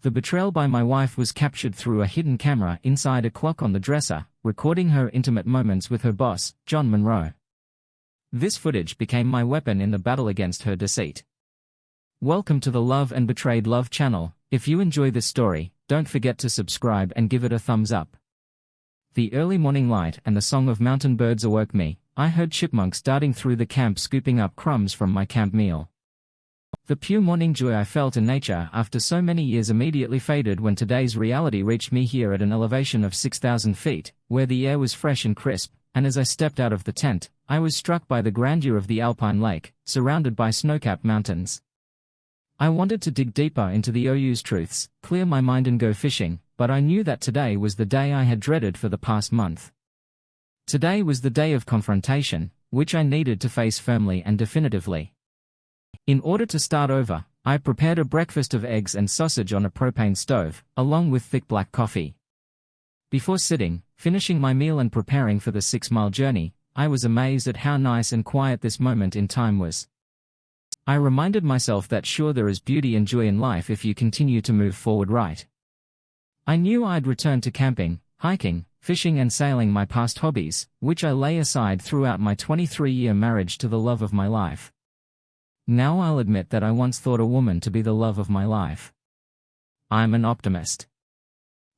The betrayal by my wife was captured through a hidden camera inside a clock on the dresser, recording her intimate moments with her boss, John Monroe. This footage became my weapon in the battle against her deceit. Welcome to the Love and Betrayed Love channel. If you enjoy this story, don't forget to subscribe and give it a thumbs up. The early morning light and the song of mountain birds awoke me. I heard chipmunks darting through the camp scooping up crumbs from my camp meal. The pure morning joy I felt in nature after so many years immediately faded when today's reality reached me here at an elevation of 6,000 feet, where the air was fresh and crisp, and as I stepped out of the tent, I was struck by the grandeur of the alpine lake, surrounded by snow-capped mountains. I wanted to dig deeper into the OU's truths, clear my mind and go fishing, but I knew that today was the day I had dreaded for the past month. Today was the day of confrontation, which I needed to face firmly and definitively. In order to start over, I prepared a breakfast of eggs and sausage on a propane stove, along with thick black coffee. Before finishing my meal and preparing for the 6-mile journey, I was amazed at how nice and quiet this moment in time was. I reminded myself that sure, there is beauty and joy in life if you continue to move forward right. I knew I'd return to camping, hiking, fishing and sailing, my past hobbies, which I lay aside throughout my 23-year marriage to the love of my life. Now I'll admit that I once thought a woman to be the love of my life. I'm an optimist.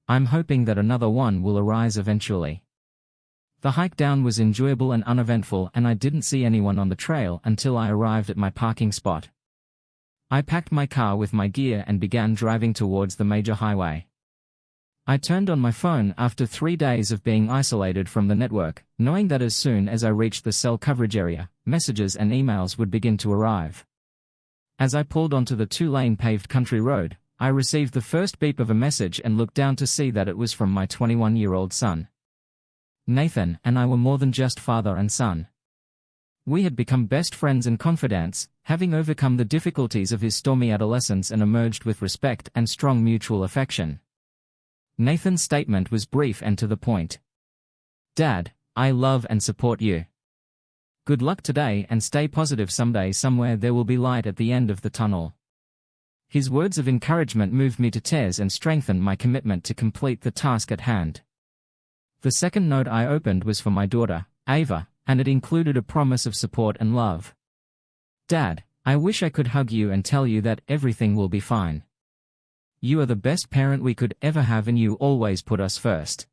I'm hoping that another one will arise eventually. The hike down was enjoyable and uneventful, and I didn't see anyone on the trail until I arrived at my parking spot. I packed my car with my gear and began driving towards the major highway. I turned on my phone after 3 days of being isolated from the network, knowing that as soon as I reached the cell coverage area, messages and emails would begin to arrive. As I pulled onto the 2-lane paved country road, I received the first beep of a message and looked down to see that it was from my 21-year-old son. Nathan and I were more than just father and son. We had become best friends and confidants, having overcome the difficulties of his stormy adolescence and emerged with respect and strong mutual affection. Nathan's statement was brief and to the point. "Dad, I love and support you. Good luck today and stay positive. Someday somewhere there will be light at the end of the tunnel." His words of encouragement moved me to tears and strengthened my commitment to complete the task at hand. The second note I opened was for my daughter, Ava, and it included a promise of support and love. "Dad, I wish I could hug you and tell you that everything will be fine. You are the best parent we could ever have and you always put us first.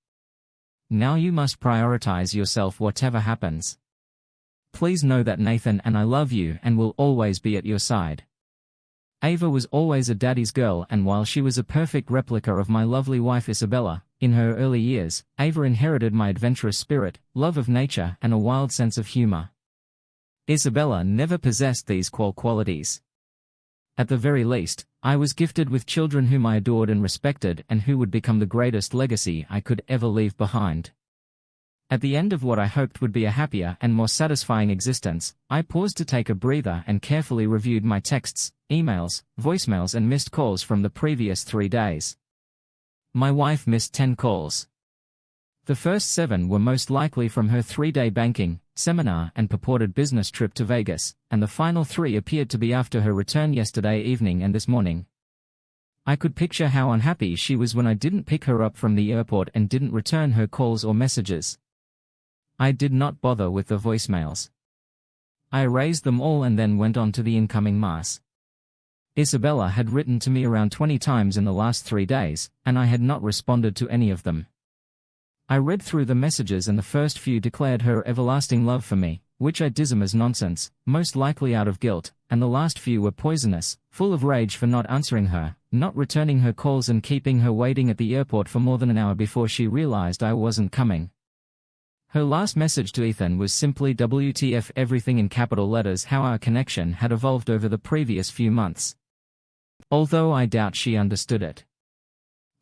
Now you must prioritize yourself whatever happens. Please know that Nathan and I love you and will always be at your side." Ava was always a daddy's girl, and while she was a perfect replica of my lovely wife Isabella, in her early years, Ava inherited my adventurous spirit, love of nature and a wild sense of humor. Isabella never possessed these qualities. At the very least, I was gifted with children whom I adored and respected and who would become the greatest legacy I could ever leave behind. At the end of what I hoped would be a happier and more satisfying existence, I paused to take a breather and carefully reviewed my texts, emails, voicemails and missed calls from the previous 3 days. My wife missed 10 calls. The first 7 were most likely from her 3-day banking, seminar and purported business trip to Vegas, and the final 3 appeared to be after her return yesterday evening and this morning. I could picture how unhappy she was when I didn't pick her up from the airport and didn't return her calls or messages. I did not bother with the voicemails. I erased them all and then went on to the incoming mass. Isabella had written to me around 20 times in the last 3 days, and I had not responded to any of them. I read through the messages and the first few declared her everlasting love for me, which I dismiss as nonsense, most likely out of guilt, and the last few were poisonous, full of rage for not answering her, not returning her calls and keeping her waiting at the airport for more than an hour before she realized I wasn't coming. Her last message to Ethan was simply WTF, everything in capital letters. How our connection had evolved over the previous few months. Although I doubt she understood it.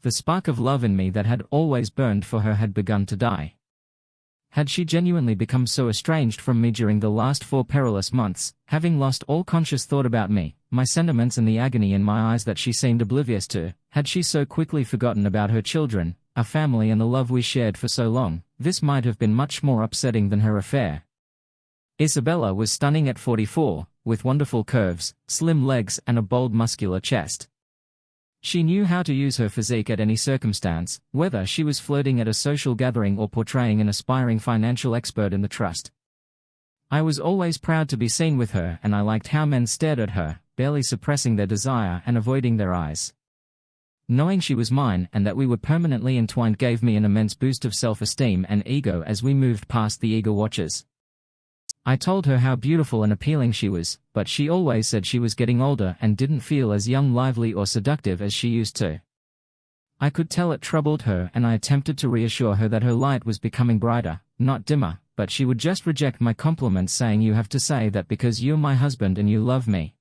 The spark of love in me that had always burned for her had begun to die. Had she genuinely become so estranged from me during the last 4 perilous months, having lost all conscious thought about me, my sentiments and the agony in my eyes that she seemed oblivious to? Had she so quickly forgotten about her children, our family and the love we shared for so long? This might have been much more upsetting than her affair. Isabella was stunning at 44, with wonderful curves, slim legs and a bold muscular chest. She knew how to use her physique at any circumstance, whether she was flirting at a social gathering or portraying an aspiring financial expert in the trust. I was always proud to be seen with her, and I liked how men stared at her, barely suppressing their desire and avoiding their eyes. Knowing she was mine and that we were permanently entwined gave me an immense boost of self-esteem and ego as we moved past the eager watchers. I told her how beautiful and appealing she was, but she always said she was getting older and didn't feel as young, lively or seductive as she used to. I could tell it troubled her, and I attempted to reassure her that her light was becoming brighter, not dimmer, but she would just reject my compliments, saying, "You have to say that because you're my husband and you love me."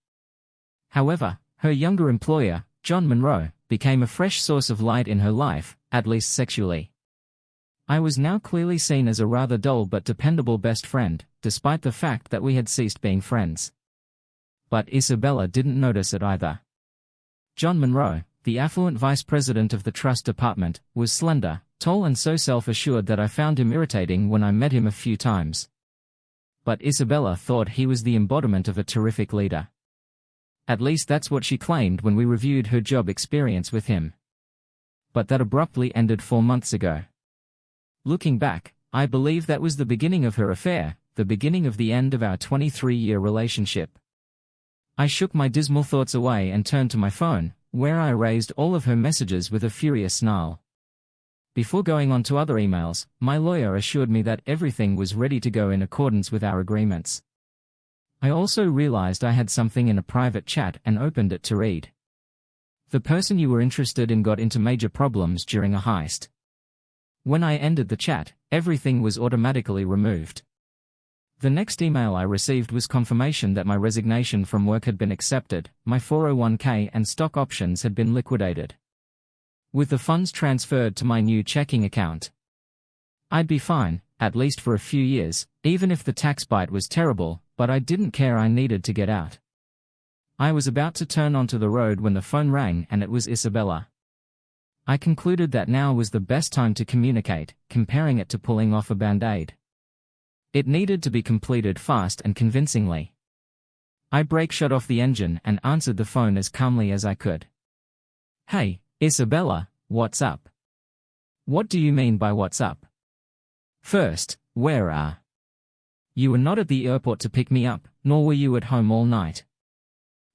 However, her younger employer, John Monroe, became a fresh source of light in her life, at least sexually. I was now clearly seen as a rather dull but dependable best friend, despite the fact that we had ceased being friends. But Isabella didn't notice it either. John Monroe, the affluent vice president of the trust department, was slender, tall and so self-assured that I found him irritating when I met him a few times. But Isabella thought he was the embodiment of a terrific leader. At least that's what she claimed when we reviewed her job experience with him. But that abruptly ended 4 months ago. Looking back, I believe that was the beginning of her affair, the beginning of the end of our 23-year relationship. I shook my dismal thoughts away and turned to my phone, where I erased all of her messages with a furious snarl. Before going on to other emails, my lawyer assured me that everything was ready to go in accordance with our agreements. I also realized I had something in a private chat and opened it to read. "The person you were interested in got into major problems during a heist." When I ended the chat, everything was automatically removed. The next email I received was confirmation that my resignation from work had been accepted, my 401k and stock options had been liquidated, with the funds transferred to my new checking account. I'd be fine, at least for a few years, even if the tax bite was terrible, but I didn't care. I needed to get out. I was about to turn onto the road when the phone rang, and it was Isabella. I concluded that now was the best time to communicate, comparing it to pulling off a band-aid. It needed to be completed fast and convincingly. I brake shut off the engine and answered the phone as calmly as I could. "Hey, Isabella, what's up?" "What do you mean by what's up?" "First, where are you? Were not at the airport to pick me up, nor were you at home all night.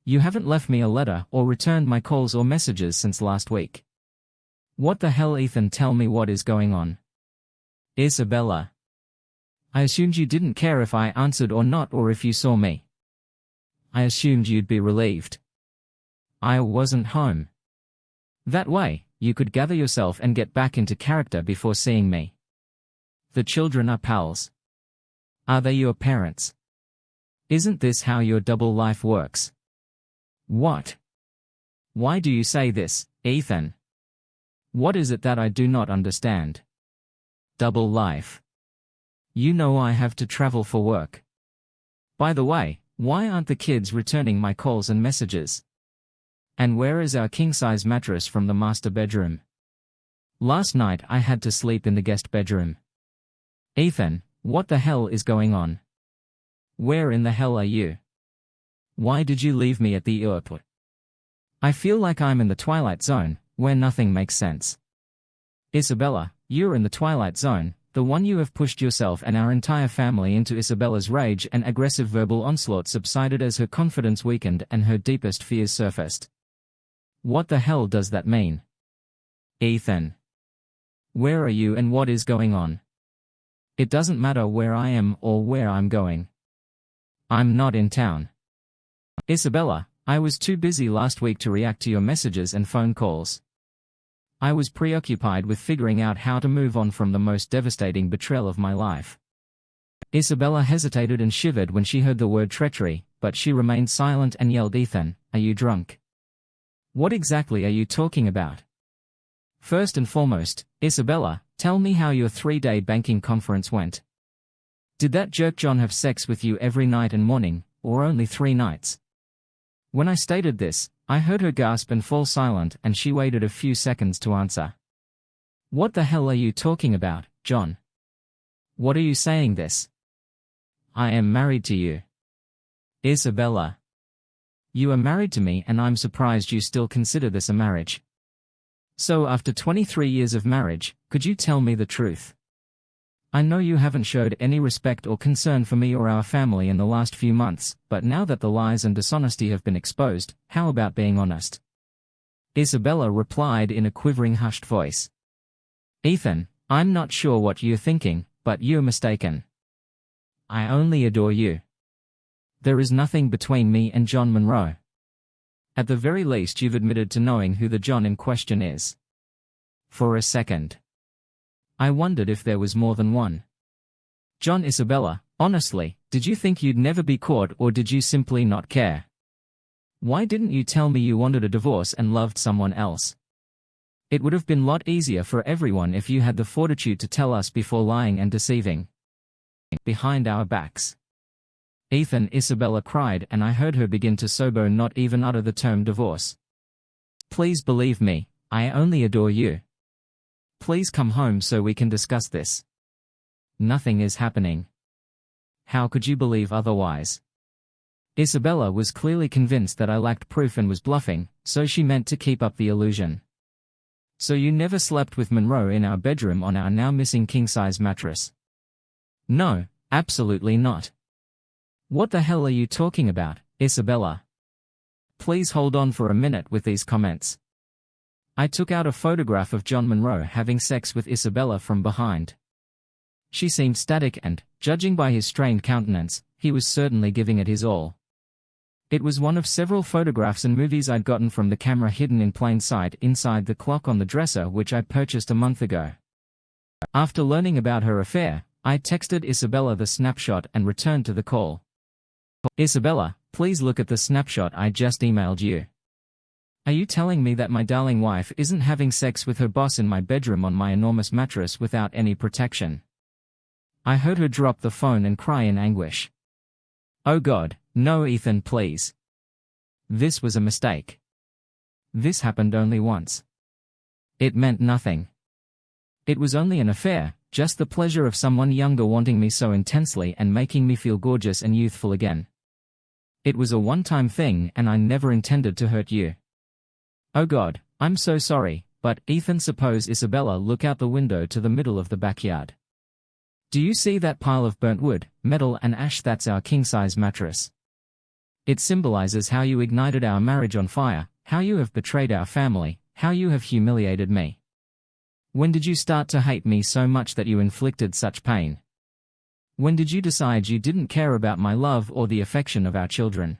You haven't left me a letter or returned my calls or messages since last week. What the hell, Ethan? Tell me what is going on." "Isabella, I assumed you didn't care if I answered or not, or if you saw me. I assumed you'd be relieved. I wasn't home. That way, you could gather yourself and get back into character before seeing me. The children are pals. Are they your parents? Isn't this how your double life works?" "What? Why do you say this, Ethan? What is it that I do not understand?" "Double life. You know I have to travel for work. By the way, why aren't the kids returning my calls and messages? And where is our king-size mattress from the master bedroom? Last night I had to sleep in the guest bedroom. Ethan, what the hell is going on? Where in the hell are you? Why did you leave me at the airport? I feel like I'm in the Twilight Zone, where nothing makes sense." "Isabella, you're in the Twilight Zone, the one you have pushed yourself and our entire family into." Isabella's rage and aggressive verbal onslaught subsided as her confidence weakened and her deepest fears surfaced. "What the hell does that mean? Ethan, where are you and what is going on?" "It doesn't matter where I am or where I'm going. I'm not in town." "Isabella, I was too busy last week to react to your messages and phone calls. I was preoccupied with figuring out how to move on from the most devastating betrayal of my life." Isabella hesitated and shivered when she heard the word treachery, but she remained silent and yelled, "Ethan, are you drunk? What exactly are you talking about? First and foremost, Isabella, tell me how your 3-day banking conference went. Did that jerk John have sex with you every night and morning, or only 3 nights?" When I stated this, I heard her gasp and fall silent, and she waited a few seconds to answer. "What the hell are you talking about, John? What are you saying this? I am married to you." "Isabella, you are married to me and I'm surprised you still consider this a marriage." So after 23 years of marriage, could you tell me the truth? I know you haven't showed any respect or concern for me or our family in the last few months, but now that the lies and dishonesty have been exposed, how about being honest? Isabella replied in a quivering, hushed voice. Ethan, I'm not sure what you're thinking, but you're mistaken. I only adore you. There is nothing between me and John Monroe. At the very least, you've admitted to knowing who the John in question is. For a second, I wondered if there was more than one. John. Isabella, honestly, did you think you'd never be caught, or did you simply not care? Why didn't you tell me you wanted a divorce and loved someone else? It would have been a lot easier for everyone if you had the fortitude to tell us before lying and deceiving behind our backs. Ethan, Isabella cried, and I heard her begin to sob, not even utter the term divorce. Please believe me, I only adore you. Please come home so we can discuss this. Nothing is happening. How could you believe otherwise? Isabella was clearly convinced that I lacked proof and was bluffing, so she meant to keep up the illusion. So you never slept with Monroe in our bedroom on our now missing king-size mattress? No, absolutely not. What the hell are you talking about, Isabella? Please hold on for a minute with these comments. I took out a photograph of John Monroe having sex with Isabella from behind. She seemed static and, judging by his strained countenance, he was certainly giving it his all. It was one of several photographs and movies I'd gotten from the camera hidden in plain sight inside the clock on the dresser, which I purchased a month ago. After learning about her affair, I texted Isabella the snapshot and returned to the call. Isabella, please look at the snapshot I just emailed you. Are you telling me that my darling wife isn't having sex with her boss in my bedroom on my enormous mattress without any protection? I heard her drop the phone and cry in anguish. Oh God, no, Ethan, please. This was a mistake. This happened only once. It meant nothing. It was only an affair, just the pleasure of someone younger wanting me so intensely and making me feel gorgeous and youthful again. It was a one-time thing, and I never intended to hurt you. Oh God, I'm so sorry, but Ethan, suppose Isabella, look out the window to the middle of the backyard. Do you see that pile of burnt wood, metal and ash? That's our king-size mattress. It symbolizes how you ignited our marriage on fire, how you have betrayed our family, how you have humiliated me. When did you start to hate me so much that you inflicted such pain? When did you decide you didn't care about my love or the affection of our children?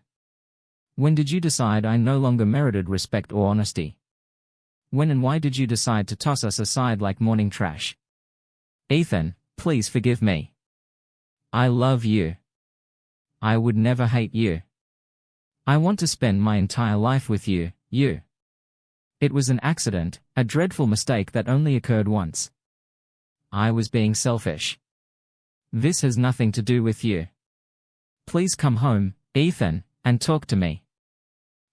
When did you decide I no longer merited respect or honesty? When and why did you decide to toss us aside like morning trash? Ethan, please forgive me. I love you. I would never hate you. I want to spend my entire life with you, you. It was an accident, a dreadful mistake that only occurred once. I was being selfish. This has nothing to do with you. Please come home, Ethan, and talk to me.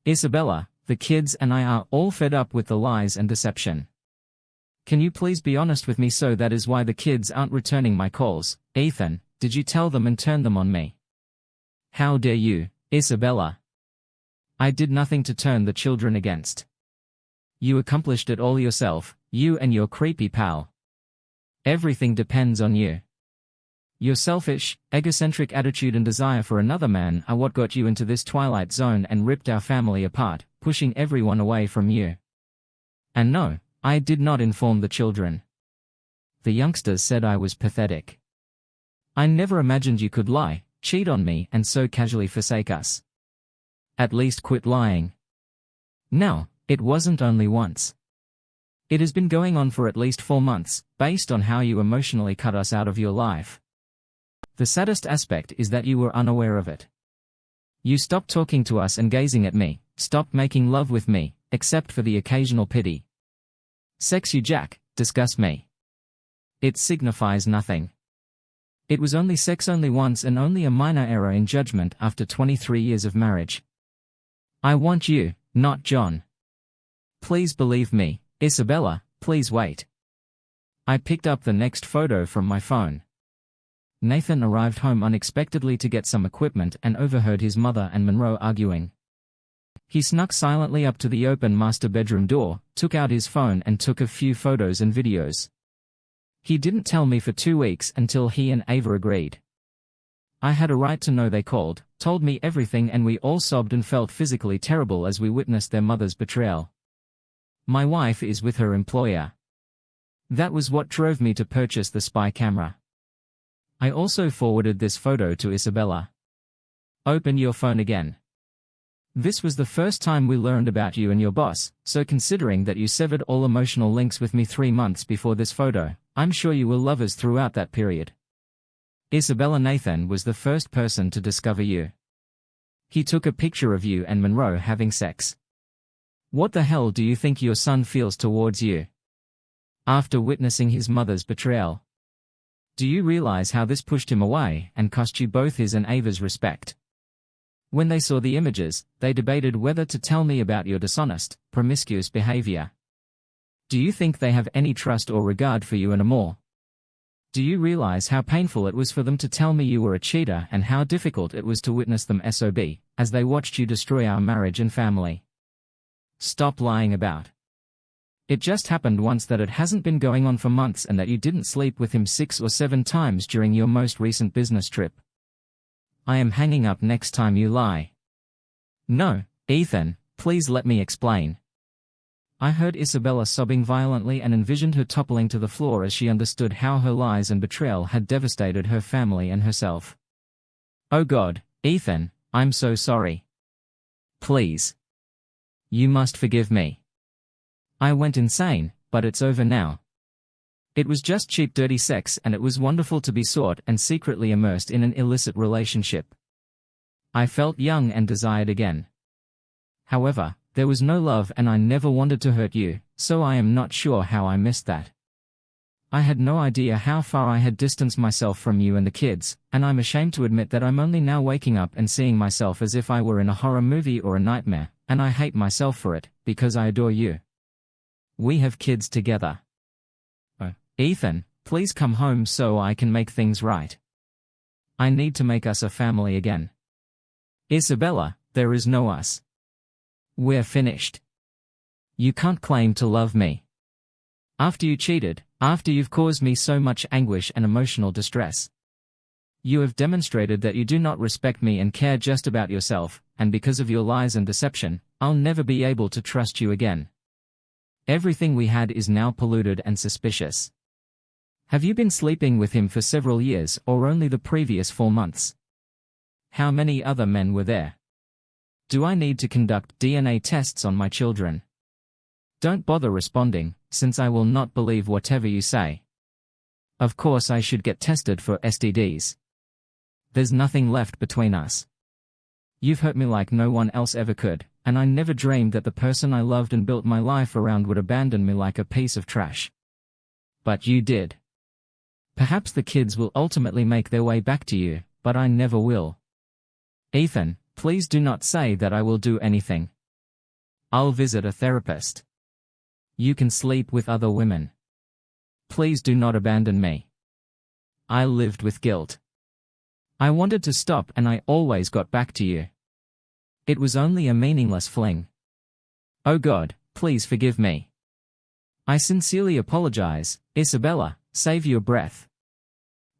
Isabella, the kids and I are all fed up with the lies and deception. Can you please be honest with me? So that is why the kids aren't returning my calls. Ethan, did you tell them and turn them on me? How dare you, Isabella? I did nothing to turn the children against. You accomplished it all yourself, you and your creepy pal. Everything depends on you. Your selfish, egocentric attitude and desire for another man are what got you into this twilight zone and ripped our family apart, pushing everyone away from you. And no, I did not inform the children. The youngsters said I was pathetic. I never imagined you could lie, cheat on me, and so casually forsake us. At least quit lying. Now, it wasn't only once. It has been going on for at least 4 months, based on how you emotionally cut us out of your life. The saddest aspect is that you were unaware of it. You stopped talking to us and gazing at me, stopped making love with me, except for the occasional pity. Sex, you jack, disgust me. It signifies nothing. It was only sex, only once, and only a minor error in judgment after 23 years of marriage. I want you, not John. Please believe me, Isabella, please wait. I picked up the next photo from my phone. Nathan arrived home unexpectedly to get some equipment and overheard his mother and Monroe arguing. He snuck silently up to the open master bedroom door, took out his phone and took a few photos and videos. He didn't tell me for 2 weeks until he and Ava agreed. I had a right to know. They called, told me everything, and we all sobbed and felt physically terrible as we witnessed their mother's betrayal. My wife is with her employer. That was what drove me to purchase the spy camera. I also forwarded this photo to Isabella. Open your phone again. This was the first time we learned about you and your boss, so considering that you severed all emotional links with me 3 months before this photo, I'm sure you will love us throughout that period. Isabella. Nathan was the first person to discover you. He took a picture of you and Monroe having sex. What the hell do you think your son feels towards you? After witnessing his mother's betrayal. Do you realize how this pushed him away and cost you both his and Ava's respect? When they saw the images, they debated whether to tell me about your dishonest, promiscuous behavior. Do you think they have any trust or regard for you anymore? Do you realize how painful it was for them to tell me you were a cheater and how difficult it was to witness them sob, as they watched you destroy our marriage and family? Stop lying about. It just happened once that it hasn't been going on for months and that you didn't sleep with him 6 or 7 times during your most recent business trip. I am hanging up next time you lie. No, Ethan, please let me explain. I heard Isabella sobbing violently and envisioned her toppling to the floor as she understood how her lies and betrayal had devastated her family and herself. Oh God, Ethan, I'm so sorry. Please. You must forgive me. I went insane, but it's over now. It was just cheap dirty sex, and it was wonderful to be sought and secretly immersed in an illicit relationship. I felt young and desired again. However, there was no love and I never wanted to hurt you, so I am not sure how I missed that. I had no idea how far I had distanced myself from you and the kids, and I'm ashamed to admit that I'm only now waking up and seeing myself as if I were in a horror movie or a nightmare, and I hate myself for it, because I adore you. We have kids together. Oh, Ethan, please come home so I can make things right. I need to make us a family again. Isabella, there is no us. We're finished. You can't claim to love me. After you cheated, after you've caused me so much anguish and emotional distress. You have demonstrated that you do not respect me and care just about yourself, and because of your lies and deception, I'll never be able to trust you again. Everything we had is now polluted and suspicious. Have you been sleeping with him for several years or only the previous 4 months? How many other men were there? Do I need to conduct DNA tests on my children? Don't bother responding, since I will not believe whatever you say. Of course I should get tested for STDs. There's nothing left between us. You've hurt me like no one else ever could, and I never dreamed that the person I loved and built my life around would abandon me like a piece of trash. But you did. Perhaps the kids will ultimately make their way back to you, but I never will. Ethan, please do not say that I will do anything. I'll visit a therapist. You can sleep with other women. Please do not abandon me. I lived with guilt. I wanted to stop and I always got back to you. It was only a meaningless fling. Oh God, please forgive me. I sincerely apologize, Isabella, save your breath.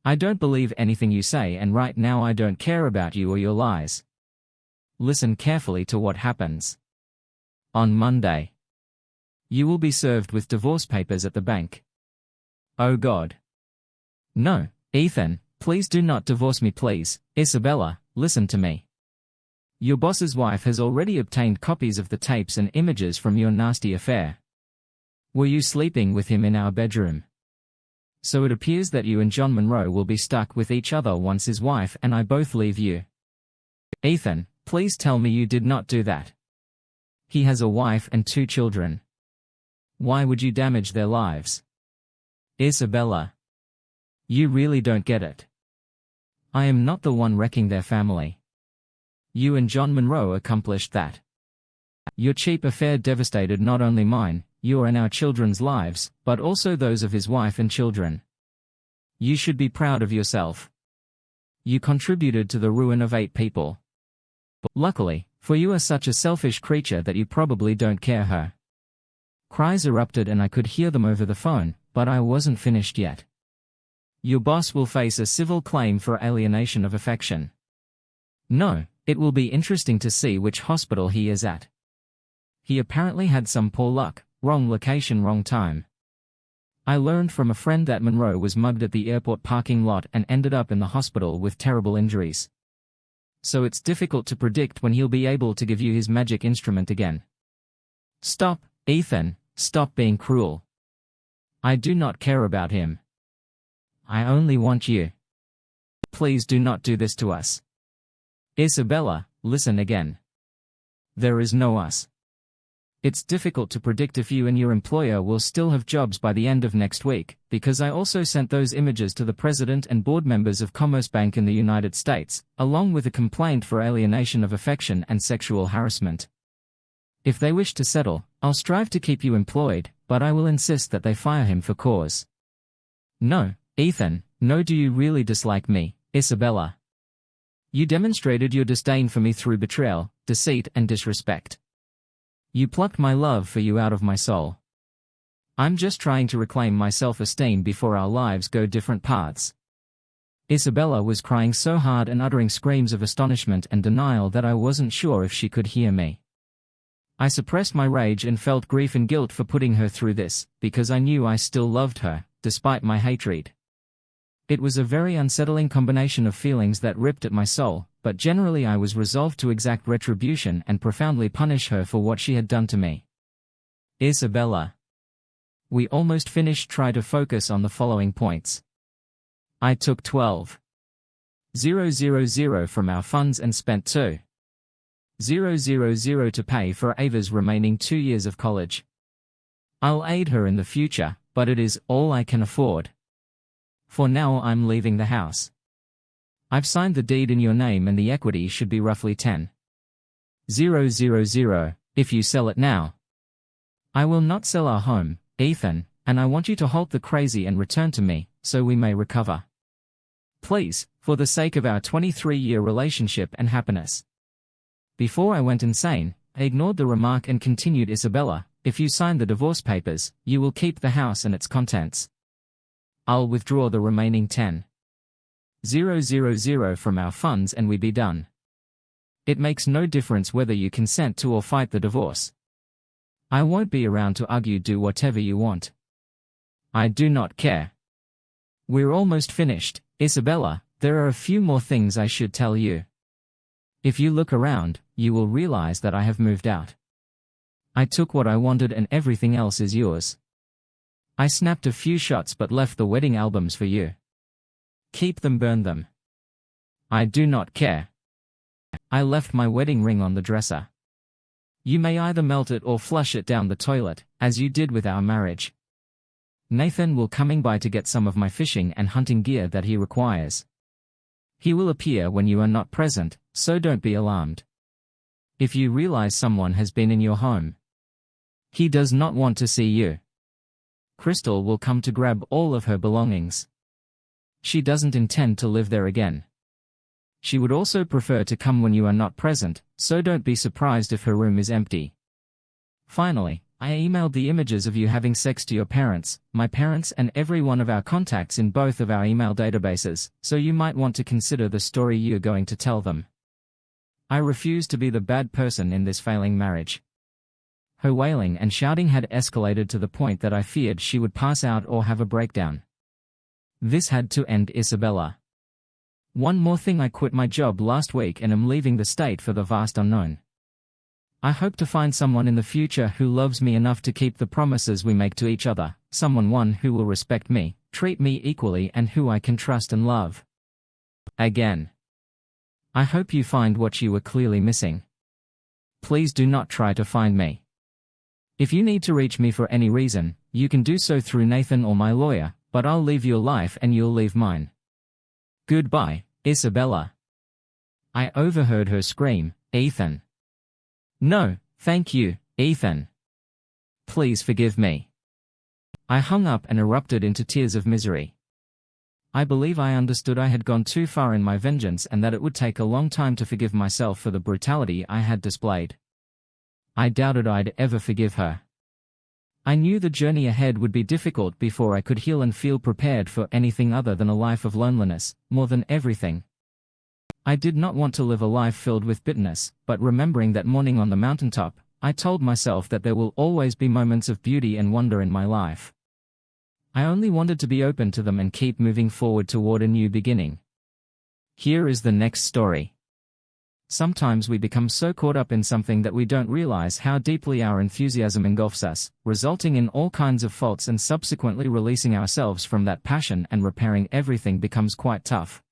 I don't believe anything you say, and right now I don't care about you or your lies. Listen carefully to what happens. On Monday, you will be served with divorce papers at the bank. Oh God. No, Ethan, please do not divorce me, please. Isabella, listen to me. Your boss's wife has already obtained copies of the tapes and images from your nasty affair. Were you sleeping with him in our bedroom? So it appears that you and John Monroe will be stuck with each other once his wife and I both leave you. Ethan, please tell me you did not do that. He has a wife and 2 children. Why would you damage their lives? Isabella. You really don't get it. I am not the one wrecking their family. You and John Monroe accomplished that. Your cheap affair devastated not only mine, your and our children's lives, but also those of his wife and children. You should be proud of yourself. You contributed to the ruin of 8 people. Luckily, For you are such a selfish creature that you probably don't care her. Cries erupted and I could hear them over the phone, but I wasn't finished yet. Your boss will face a civil claim for alienation of affection. No, it will be interesting to see which hospital he is at. He apparently had some poor luck, wrong location, wrong time. I learned from a friend that Monroe was mugged at the airport parking lot and ended up in the hospital with terrible injuries. So it's difficult to predict when he'll be able to give you his magic instrument again. Stop, Ethan, stop being cruel. I do not care about him. I only want you. Please do not do this to us. Isabella, listen again. There is no us. It's difficult to predict if you and your employer will still have jobs by the end of next week, because I also sent those images to the president and board members of Commerce Bank in the United States, along with a complaint for alienation of affection and sexual harassment. If they wish to settle, I'll strive to keep you employed, but I will insist that they fire him for cause. No, Ethan, no. Do you really dislike me, Isabella? You demonstrated your disdain for me through betrayal, deceit and disrespect. You plucked my love for you out of my soul. I'm just trying to reclaim my self-esteem before our lives go different paths. Isabella was crying so hard and uttering screams of astonishment and denial that I wasn't sure if she could hear me. I suppressed my rage and felt grief and guilt for putting her through this, because I knew I still loved her, despite my hatred. It was a very unsettling combination of feelings that ripped at my soul, but generally I was resolved to exact retribution and profoundly punish her for what she had done to me. Isabella. We almost finished. Try to focus on the following points. I took 12,000 from our funds and spent 2,000 to pay for Ava's remaining 2 years of college. I'll aid her in the future, but it is all I can afford. For now I'm leaving the house. I've signed the deed in your name and the equity should be roughly 10,000 if you sell it now. I will not sell our home, Ethan, and I want you to halt the crazy and return to me, so we may recover. Please, for the sake of our 23-year relationship and happiness. Before I went insane, I ignored the remark and continued. Isabella, if you sign the divorce papers, you will keep the house and its contents. I'll withdraw the remaining 10,000 from our funds and we be done. It makes no difference whether you consent to or fight the divorce. I won't be around to argue. Do whatever you want. I do not care. We're almost finished, Isabella. There are a few more things I should tell you. If you look around, you will realize that I have moved out. I took what I wanted and everything else is yours. I snapped a few shots but left the wedding albums for you. Keep them, burn them. I do not care. I left my wedding ring on the dresser. You may either melt it or flush it down the toilet, as you did with our marriage. Nathan will coming by to get some of my fishing and hunting gear that he requires. He will appear when you are not present, so don't be alarmed. If you realize someone has been in your home, he does not want to see you. Crystal will come to grab all of her belongings. She doesn't intend to live there again. She would also prefer to come when you are not present, so don't be surprised if her room is empty. Finally, I emailed the images of you having sex to your parents, my parents and every one of our contacts in both of our email databases, so you might want to consider the story you're going to tell them. I refuse to be the bad person in this failing marriage. Her wailing and shouting had escalated to the point that I feared she would pass out or have a breakdown. This had to end. Isabella. One more thing. I quit my job last week and am leaving the state for the vast unknown. I hope to find someone in the future who loves me enough to keep the promises we make to each other, one who will respect me, treat me equally and who I can trust and love. Again. I hope you find what you were clearly missing. Please do not try to find me. If you need to reach me for any reason, you can do so through Nathan or my lawyer, but I'll leave your life and you'll leave mine. Goodbye, Isabella. I overheard her scream, Ethan. No, thank you, Ethan. Please forgive me. I hung up and erupted into tears of misery. I believe I understood I had gone too far in my vengeance and that it would take a long time to forgive myself for the brutality I had displayed. I doubted I'd ever forgive her. I knew the journey ahead would be difficult before I could heal and feel prepared for anything other than a life of loneliness, more than everything. I did not want to live a life filled with bitterness, but remembering that morning on the mountaintop, I told myself that there will always be moments of beauty and wonder in my life. I only wanted to be open to them and keep moving forward toward a new beginning. Here is the next story. Sometimes we become so caught up in something that we don't realize how deeply our enthusiasm engulfs us, resulting in all kinds of faults, and subsequently releasing ourselves from that passion and repairing everything becomes quite tough.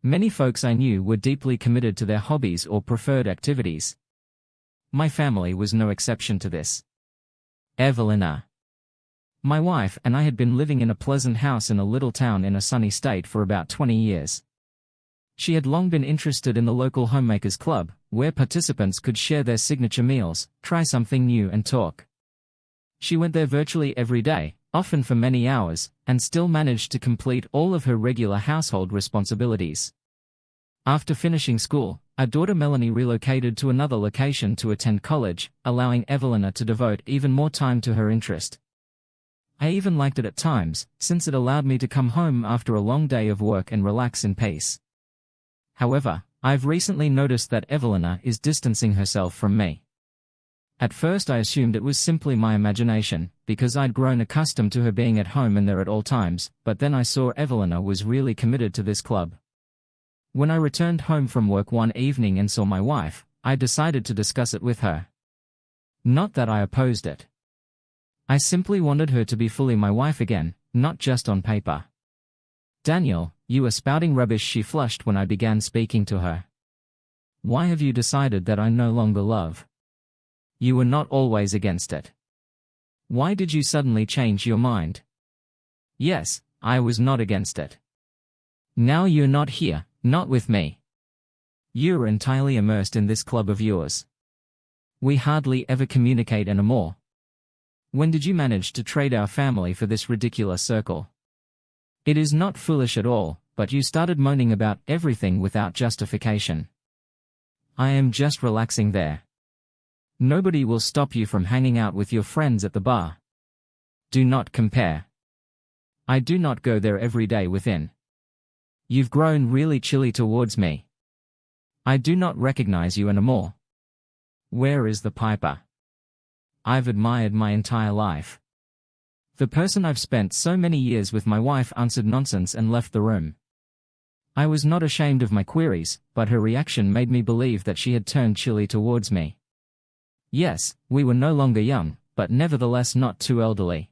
Many folks I knew were deeply committed to their hobbies or preferred activities. My family was no exception to this. Evelina, my wife, and I had been living in a pleasant house in a little town in a sunny state for about 20 years. She had long been interested in the local homemakers club, where participants could share their signature meals, try something new and talk. She went there virtually every day, often for many hours, and still managed to complete all of her regular household responsibilities. After finishing school, our daughter Melanie relocated to another location to attend college, allowing Evelina to devote even more time to her interest. I even liked it at times, since it allowed me to come home after a long day of work and relax in peace. However, I've recently noticed that Evelina is distancing herself from me. At first I assumed it was simply my imagination, because I'd grown accustomed to her being at home and there at all times, but then I saw Evelina was really committed to this club. When I returned home from work one evening and saw my wife, I decided to discuss it with her. Not that I opposed it. I simply wanted her to be fully my wife again, not just on paper. "Daniel, you are spouting rubbish," she flushed when I began speaking to her. "Why have you decided that I no longer love? You were not always against it. Why did you suddenly change your mind?" "Yes, I was not against it. Now you're not here, not with me. You're entirely immersed in this club of yours. We hardly ever communicate anymore. When did you manage to trade our family for this ridiculous circle? It is not foolish at all, but you started moaning about everything without justification. I am just relaxing there. Nobody will stop you from hanging out with your friends at the bar. Do not compare. I do not go there every day within. You've grown really chilly towards me. I do not recognize you anymore. Where is the piper I've admired my entire life?" The person I've spent so many years with, my wife, answered nonsense and left the room. I was not ashamed of my queries, but her reaction made me believe that she had turned chilly towards me. Yes, we were no longer young, but nevertheless not too elderly.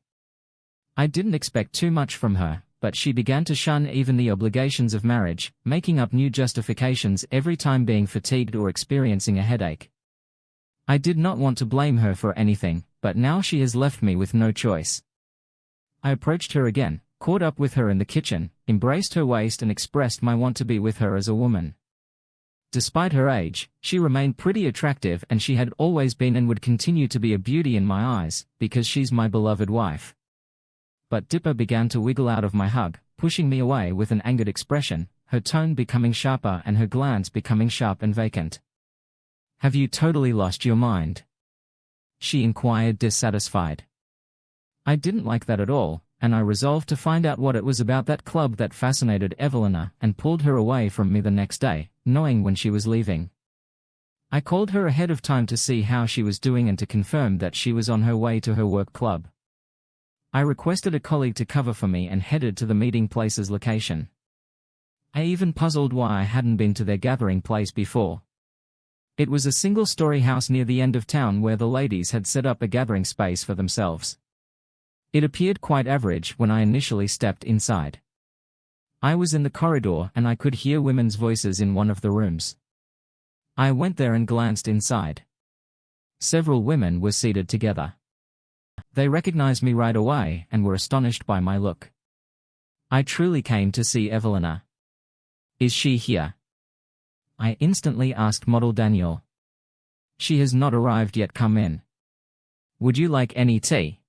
I didn't expect too much from her, but she began to shun even the obligations of marriage, making up new justifications every time being fatigued or experiencing a headache. I did not want to blame her for anything, but now she has left me with no choice. I approached her again, caught up with her in the kitchen, embraced her waist and expressed my want to be with her as a woman. Despite her age, she remained pretty attractive, and she had always been and would continue to be a beauty in my eyes, because she's my beloved wife. But Dipper began to wiggle out of my hug, pushing me away with an angered expression, her tone becoming sharper and her glance becoming sharp and vacant. "Have you totally lost your mind?" she inquired, dissatisfied. I didn't like that at all, and I resolved to find out what it was about that club that fascinated Evelina, and pulled her away from me the next day, knowing when she was leaving. I called her ahead of time to see how she was doing and to confirm that she was on her way to her work club. I requested a colleague to cover for me and headed to the meeting place's location. I even puzzled why I hadn't been to their gathering place before. It was a single-story house near the end of town where the ladies had set up a gathering space for themselves. It appeared quite average when I initially stepped inside. I was in the corridor and I could hear women's voices in one of the rooms. I went there and glanced inside. Several women were seated together. They recognized me right away and were astonished by my look. I truly came to see Evelina. "Is she here?" I instantly asked model Daniel. "She has not arrived yet. Come in. Would you like any tea?"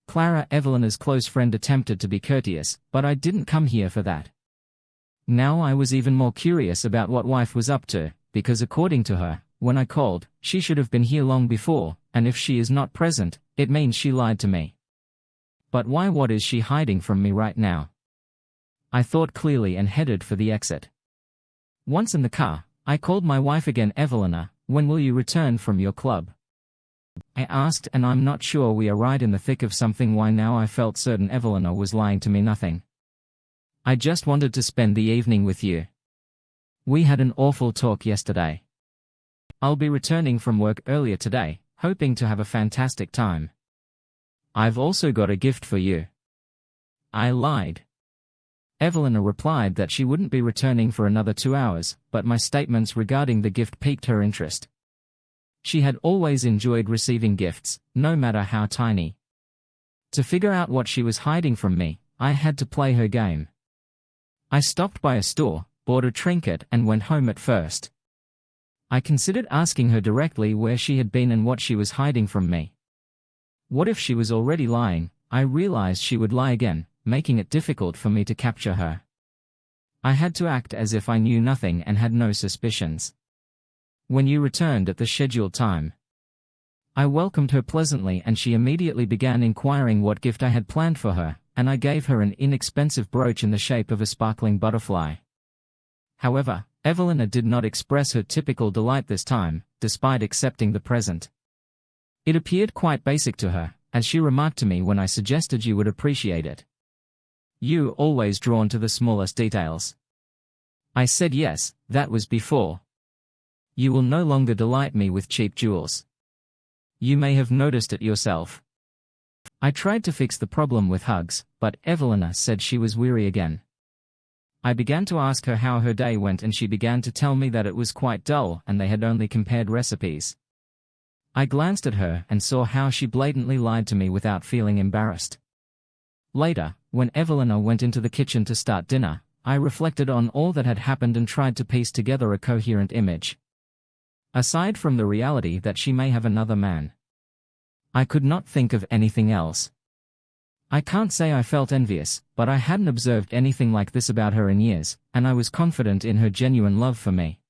Clara, Evelina's close friend, attempted to be courteous, but I didn't come here for that. Now I was even more curious about what wife was up to, because according to her, when I called, she should have been here long before, and if she is not present, it means she lied to me. But why? What is she hiding from me right now? I thought clearly and headed for the exit. Once in the car, I called my wife again. Evelina, when will you return from your club? I asked, and I'm not sure we are right in the thick of something. Why now? I felt certain Evelina was lying to me. Nothing. I just wanted to spend the evening with you. We had an awful talk yesterday. I'll be returning from work earlier today, hoping to have a fantastic time. I've also got a gift for you. I lied. Evelina replied that she wouldn't be returning for another 2 hours, but my statements regarding the gift piqued her interest. She had always enjoyed receiving gifts, no matter how tiny. To figure out what she was hiding from me, I had to play her game. I stopped by a store, bought a trinket, and went home. At first, I considered asking her directly where she had been and what she was hiding from me. What if she was already lying? I realized she would lie again, making it difficult for me to capture her. I had to act as if I knew nothing and had no suspicions. When you returned at the scheduled time, I welcomed her pleasantly, and she immediately began inquiring what gift I had planned for her, and I gave her an inexpensive brooch in the shape of a sparkling butterfly. However, Evelina did not express her typical delight this time, despite accepting the present. It appeared quite basic to her, as she remarked to me when I suggested you would appreciate it. You always drawn to the smallest details. I said yes, that was before. You will no longer delight me with cheap jewels. You may have noticed it yourself. I tried to fix the problem with hugs, but Evelina said she was weary again. I began to ask her how her day went, and she began to tell me that it was quite dull and they had only compared recipes. I glanced at her and saw how she blatantly lied to me without feeling embarrassed. Later, when Evelina went into the kitchen to start dinner, I reflected on all that had happened and tried to piece together a coherent image. Aside from the reality that she may have another man, I could not think of anything else. I can't say I felt envious, but I hadn't observed anything like this about her in years, and I was confident in her genuine love for me.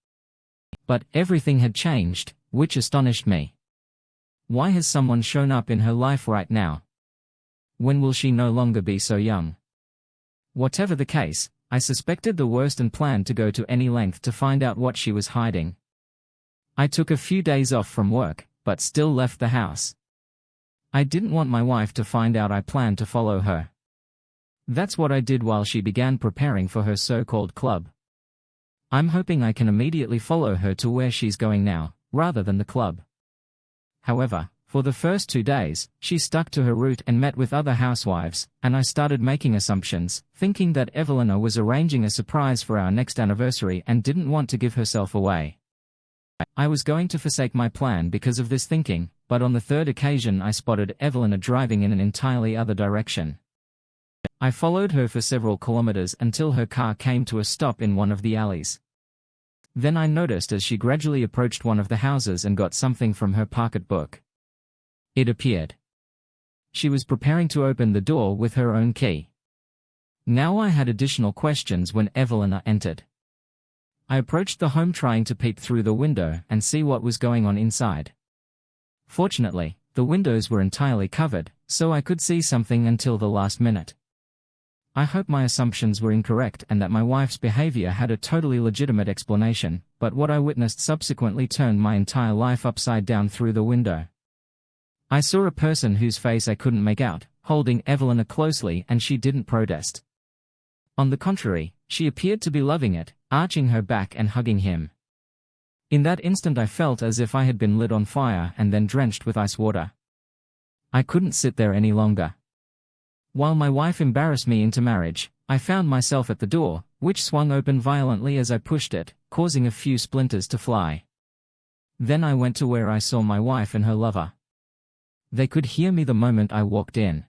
But everything had changed, which astonished me. Why has someone shown up in her life right now? When will she no longer be so young? Whatever the case, I suspected the worst and planned to go to any length to find out what she was hiding. I took a few days off from work, but still left the house. I didn't want my wife to find out I planned to follow her. That's what I did while she began preparing for her so-called club. I'm hoping I can immediately follow her to where she's going now, rather than the club. However, for the first 2 days, she stuck to her route and met with other housewives, and I started making assumptions, thinking that Evelina was arranging a surprise for our next anniversary and didn't want to give herself away. I was going to forsake my plan because of this thinking, but on the third occasion I spotted Evelina driving in an entirely other direction. I followed her for several kilometers until her car came to a stop in one of the alleys. Then I noticed as she gradually approached one of the houses and got something from her pocketbook. It appeared. She was preparing to open the door with her own key. Now I had additional questions when Evelina entered. I approached the home trying to peek through the window and see what was going on inside. Fortunately, the windows were entirely covered, so I could see something until the last minute. I hope my assumptions were incorrect and that my wife's behavior had a totally legitimate explanation, but what I witnessed subsequently turned my entire life upside down through the window. I saw a person whose face I couldn't make out, holding Evelina closely, and she didn't protest. On the contrary, she appeared to be loving it, arching her back and hugging him. In that instant I felt as if I had been lit on fire and then drenched with ice water. I couldn't sit there any longer. While my wife embarrassed me into marriage, I found myself at the door, which swung open violently as I pushed it, causing a few splinters to fly. Then I went to where I saw my wife and her lover. They could hear me the moment I walked in.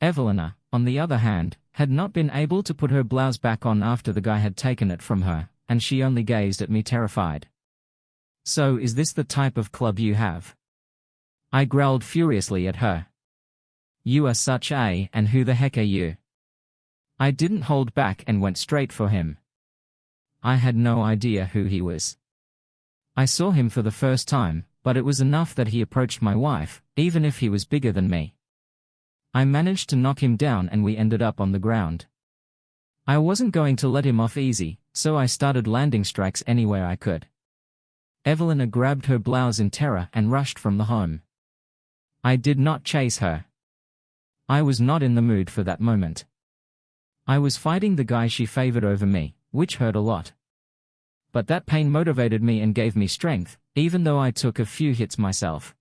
Evelina, on the other hand, had not been able to put her blouse back on after the guy had taken it from her, and she only gazed at me terrified. "So is this the type of club you have?" I growled furiously at her. You are such a, and who the heck are you? I didn't hold back and went straight for him. I had no idea who he was. I saw him for the first time, but it was enough that he approached my wife, even if he was bigger than me. I managed to knock him down and we ended up on the ground. I wasn't going to let him off easy, so I started landing strikes anywhere I could. Evelina grabbed her blouse in terror and rushed from the home. I did not chase her. I was not in the mood for that moment. I was fighting the guy she favored over me, which hurt a lot. But that pain motivated me and gave me strength, even though I took a few hits myself.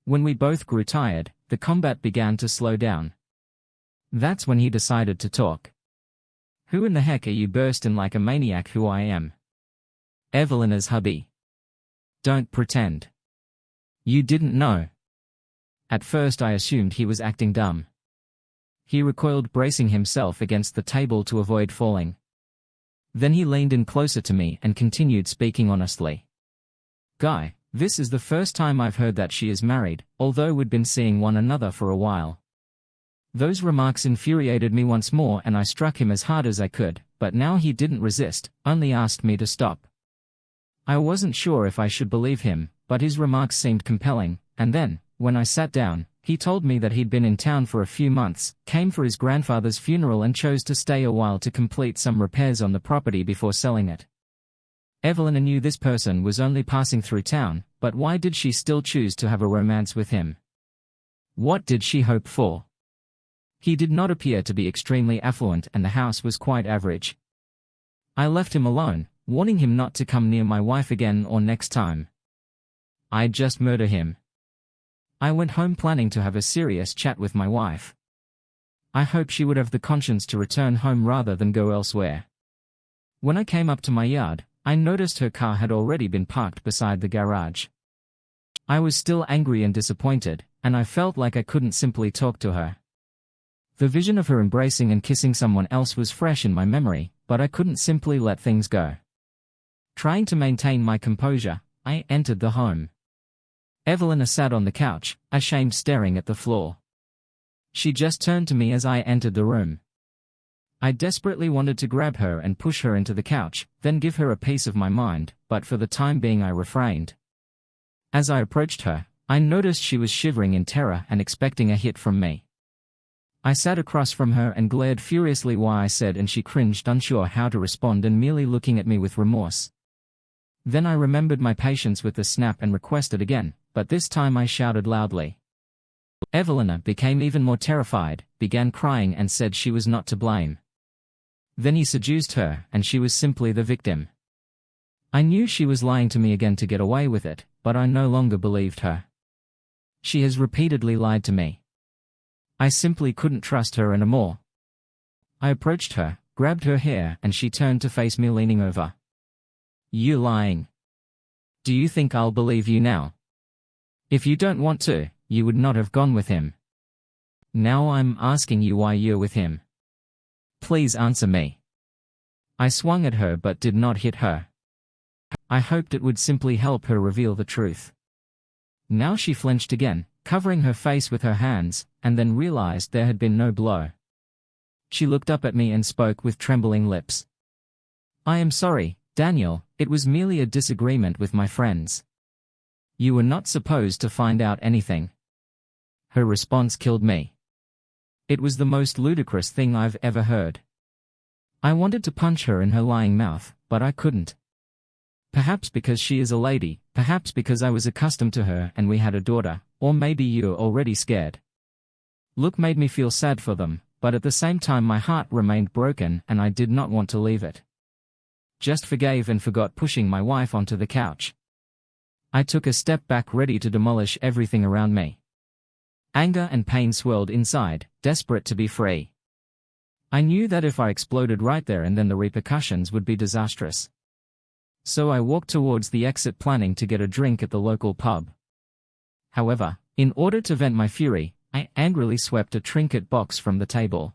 When we both grew tired, the combat began to slow down. That's when he decided to talk. Who in the heck are you? Burst in like a maniac. Who I am. Evelina's hubby. Don't pretend. You didn't know. At first I assumed he was acting dumb. He recoiled, bracing himself against the table to avoid falling. Then he leaned in closer to me and continued speaking honestly. Guy, this is the first time I've heard that she is married, although we'd been seeing one another for a while. Those remarks infuriated me once more and I struck him as hard as I could, but now he didn't resist, only asked me to stop. I wasn't sure if I should believe him, but his remarks seemed compelling, and then, when I sat down, he told me that he'd been in town for a few months, came for his grandfather's funeral and chose to stay a while to complete some repairs on the property before selling it. Evelina knew this person was only passing through town, but why did she still choose to have a romance with him? What did she hope for? He did not appear to be extremely affluent and the house was quite average. I left him alone, warning him not to come near my wife again or next time. I'd just murder him. I went home planning to have a serious chat with my wife. I hoped she would have the conscience to return home rather than go elsewhere. When I came up to my yard, I noticed her car had already been parked beside the garage. I was still angry and disappointed, and I felt like I couldn't simply talk to her. The vision of her embracing and kissing someone else was fresh in my memory, but I couldn't simply let things go. Trying to maintain my composure, I entered the home. Evelina sat on the couch, ashamed, staring at the floor. She just turned to me as I entered the room. I desperately wanted to grab her and push her into the couch, then give her a piece of my mind, but for the time being I refrained. As I approached her, I noticed she was shivering in terror and expecting a hit from me. I sat across from her and glared furiously why I said, and she cringed, unsure how to respond and merely looking at me with remorse. Then I remembered my patience with the snap and requested again, but this time I shouted loudly. Evelina became even more terrified, began crying and said she was not to blame. Then he seduced her and she was simply the victim. I knew she was lying to me again to get away with it, but I no longer believed her. She has repeatedly lied to me. I simply couldn't trust her anymore. I approached her, grabbed her hair and she turned to face me, leaning over. You lying. Do you think I'll believe you now? If you don't want to, you would not have gone with him. Now I'm asking you why you're with him. Please answer me. I swung at her but did not hit her. I hoped it would simply help her reveal the truth. Now she flinched again, covering her face with her hands, and then realized there had been no blow. She looked up at me and spoke with trembling lips. I am sorry, Daniel, it was merely a disagreement with my friends. You were not supposed to find out anything. Her response killed me. It was the most ludicrous thing I've ever heard. I wanted to punch her in her lying mouth, but I couldn't. Perhaps because she is a lady, perhaps because I was accustomed to her and we had a daughter, or maybe you're already scared. Look made me feel sad for them, but at the same time my heart remained broken and I did not want to leave it. Just forgave and forgot pushing my wife onto the couch. I took a step back, ready to demolish everything around me. Anger and pain swirled inside, desperate to be free. I knew that if I exploded right there and then the repercussions would be disastrous. So I walked towards the exit, planning to get a drink at the local pub. However, in order to vent my fury, I angrily swept a trinket box from the table.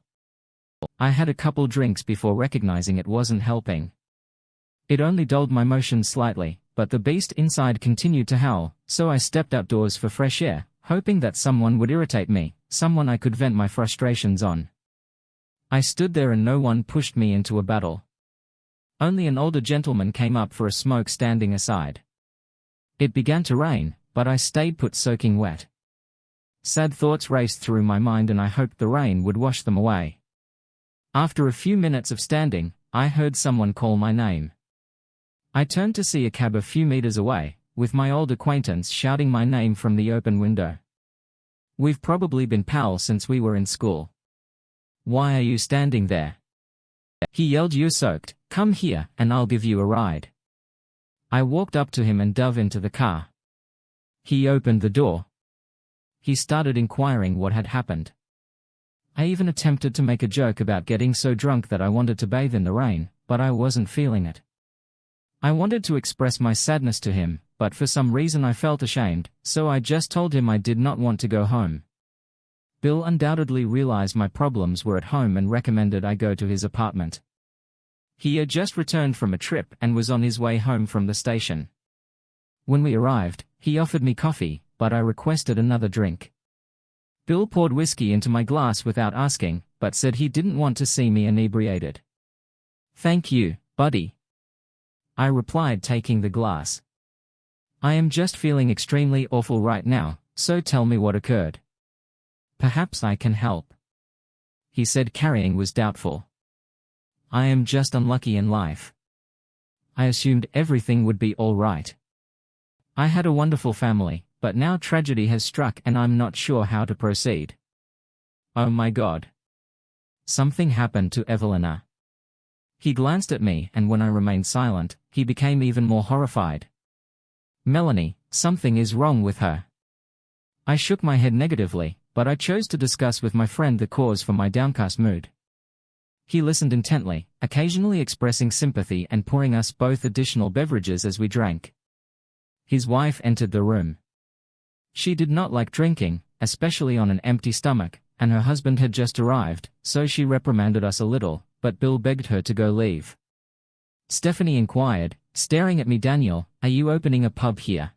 I had a couple drinks before recognizing it wasn't helping. It only dulled my motions slightly, but the beast inside continued to howl, so I stepped outdoors for fresh air, hoping that someone would irritate me, someone I could vent my frustrations on. I stood there and no one pushed me into a battle. Only an older gentleman came up for a smoke standing aside. It began to rain, but I stayed put soaking wet. Sad thoughts raced through my mind and I hoped the rain would wash them away. After a few minutes of standing, I heard someone call my name. I turned to see a cab a few meters away, with my old acquaintance shouting my name from the open window. We've probably been pals since we were in school. Why are you standing there? He yelled. You're soaked, come here and I'll give you a ride. I walked up to him and dove into the car. He opened the door. He started inquiring what had happened. I even attempted to make a joke about getting so drunk that I wanted to bathe in the rain, but I wasn't feeling it. I wanted to express my sadness to him, but for some reason I felt ashamed, so I just told him I did not want to go home. Bill undoubtedly realized my problems were at home and recommended I go to his apartment. He had just returned from a trip and was on his way home from the station. When we arrived, he offered me coffee, but I requested another drink. Bill poured whiskey into my glass without asking, but said he didn't want to see me inebriated. Thank you, buddy. I replied, taking the glass. I am just feeling extremely awful right now, so tell me what occurred. Perhaps I can help. He said carrying was doubtful. I am just unlucky in life. I assumed everything would be all right. I had a wonderful family, but now tragedy has struck and I'm not sure how to proceed. Oh my God. Something happened to Evelina. He glanced at me and when I remained silent, he became even more horrified. Melanie, something is wrong with her. I shook my head negatively, but I chose to discuss with my friend the cause for my downcast mood. He listened intently, occasionally expressing sympathy and pouring us both additional beverages as we drank. His wife entered the room. She did not like drinking, especially on an empty stomach, and her husband had just arrived, so she reprimanded us a little, but Bill begged her to go leave. Stephanie inquired, staring at me. Daniel, are you opening a pub here?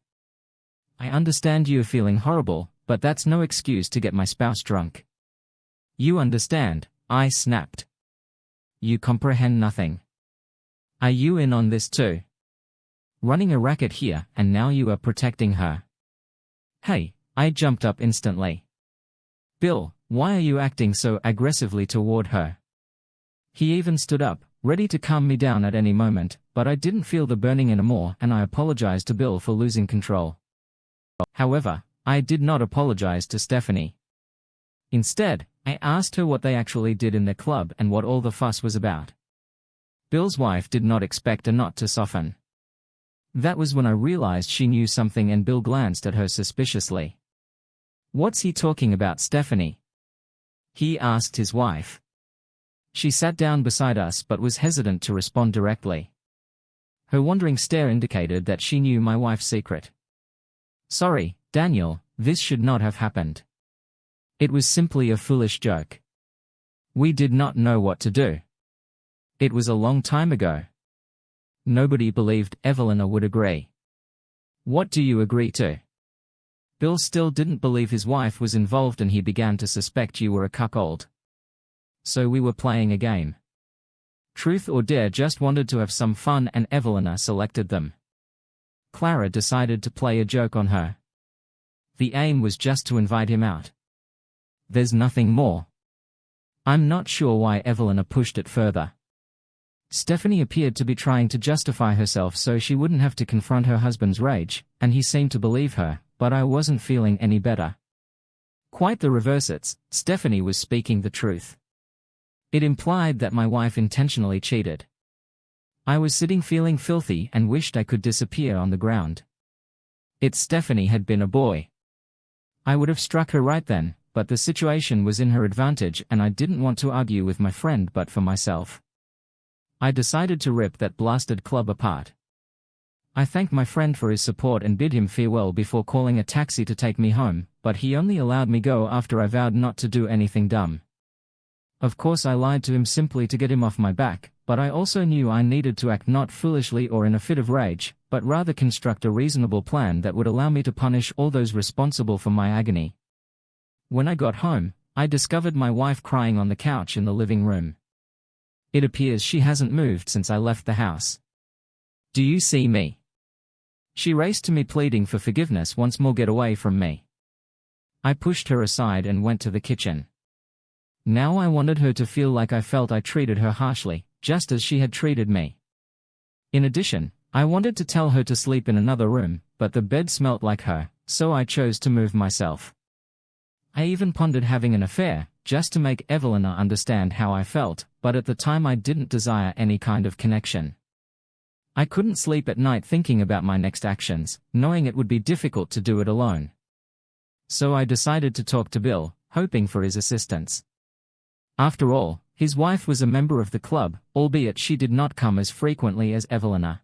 I understand you are feeling horrible, but that's no excuse to get my spouse drunk. You understand, I snapped. You comprehend nothing. Are you in on this too? Running a racket here, and now you are protecting her. Hey, I jumped up instantly. Bill, why are you acting so aggressively toward her? He even stood up, ready to calm me down at any moment, but I didn't feel the burning anymore and I apologized to Bill for losing control. However, I did not apologize to Stephanie. Instead, I asked her what they actually did in their club and what all the fuss was about. Bill's wife did not expect a knot to soften. That was when I realized she knew something and Bill glanced at her suspiciously. What's he talking about, Stephanie? He asked his wife. She sat down beside us but was hesitant to respond directly. Her wandering stare indicated that she knew my wife's secret. Sorry, Daniel, this should not have happened. It was simply a foolish joke. We did not know what to do. It was a long time ago. Nobody believed Evelina would agree. What do you agree to? Bill still didn't believe his wife was involved and he began to suspect you were a cuckold. So we were playing a game. Truth or Dare just wanted to have some fun and Evelina selected them. Clara decided to play a joke on her. The aim was just to invite him out. There's nothing more. I'm not sure why Evelina pushed it further. Stephanie appeared to be trying to justify herself so she wouldn't have to confront her husband's rage, and he seemed to believe her, but I wasn't feeling any better. Quite the reverse. Stephanie was speaking the truth. It implied that my wife intentionally cheated. I was sitting feeling filthy and wished I could disappear on the ground. Stephanie had been a boy. I would have struck her right then, but the situation was in her advantage and I didn't want to argue with my friend but for myself. I decided to rip that blasted club apart. I thanked my friend for his support and bid him farewell before calling a taxi to take me home, but he only allowed me go after I vowed not to do anything dumb. Of course I lied to him simply to get him off my back, but I also knew I needed to act not foolishly or in a fit of rage, but rather construct a reasonable plan that would allow me to punish all those responsible for my agony. When I got home, I discovered my wife crying on the couch in the living room. It appears she hasn't moved since I left the house. "Do you see me?" She raced to me pleading for forgiveness once more. "Get away from me." I pushed her aside and went to the kitchen. Now I wanted her to feel like I felt I treated her harshly, just as she had treated me. In addition, I wanted to tell her to sleep in another room, but the bed smelt like her, so I chose to move myself. I even pondered having an affair, just to make Evelina understand how I felt, but at the time I didn't desire any kind of connection. I couldn't sleep at night thinking about my next actions, knowing it would be difficult to do it alone. So I decided to talk to Bill, hoping for his assistance. After all, his wife was a member of the club, albeit she did not come as frequently as Evelina.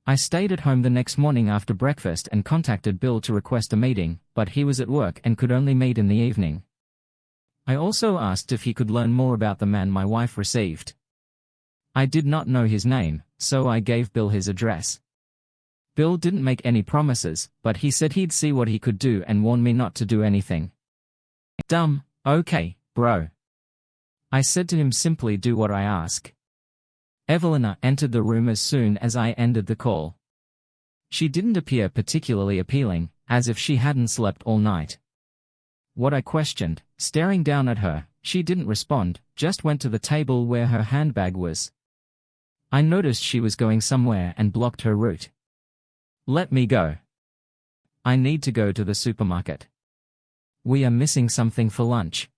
I stayed at home the next morning after breakfast and contacted Bill to request a meeting, but he was at work and could only meet in the evening. I also asked if he could learn more about the man my wife received. I did not know his name, so I gave Bill his address. Bill didn't make any promises, but he said he'd see what he could do and warned me not to do anything. "Dumb, okay, bro." I said to him, "Simply do what I ask." Evelina entered the room as soon as I ended the call. She didn't appear particularly appealing, as if she hadn't slept all night. What I questioned, staring down at her, she didn't respond, just went to the table where her handbag was. I noticed she was going somewhere and blocked her route. "Let me go. I need to go to the supermarket. We are missing something for lunch.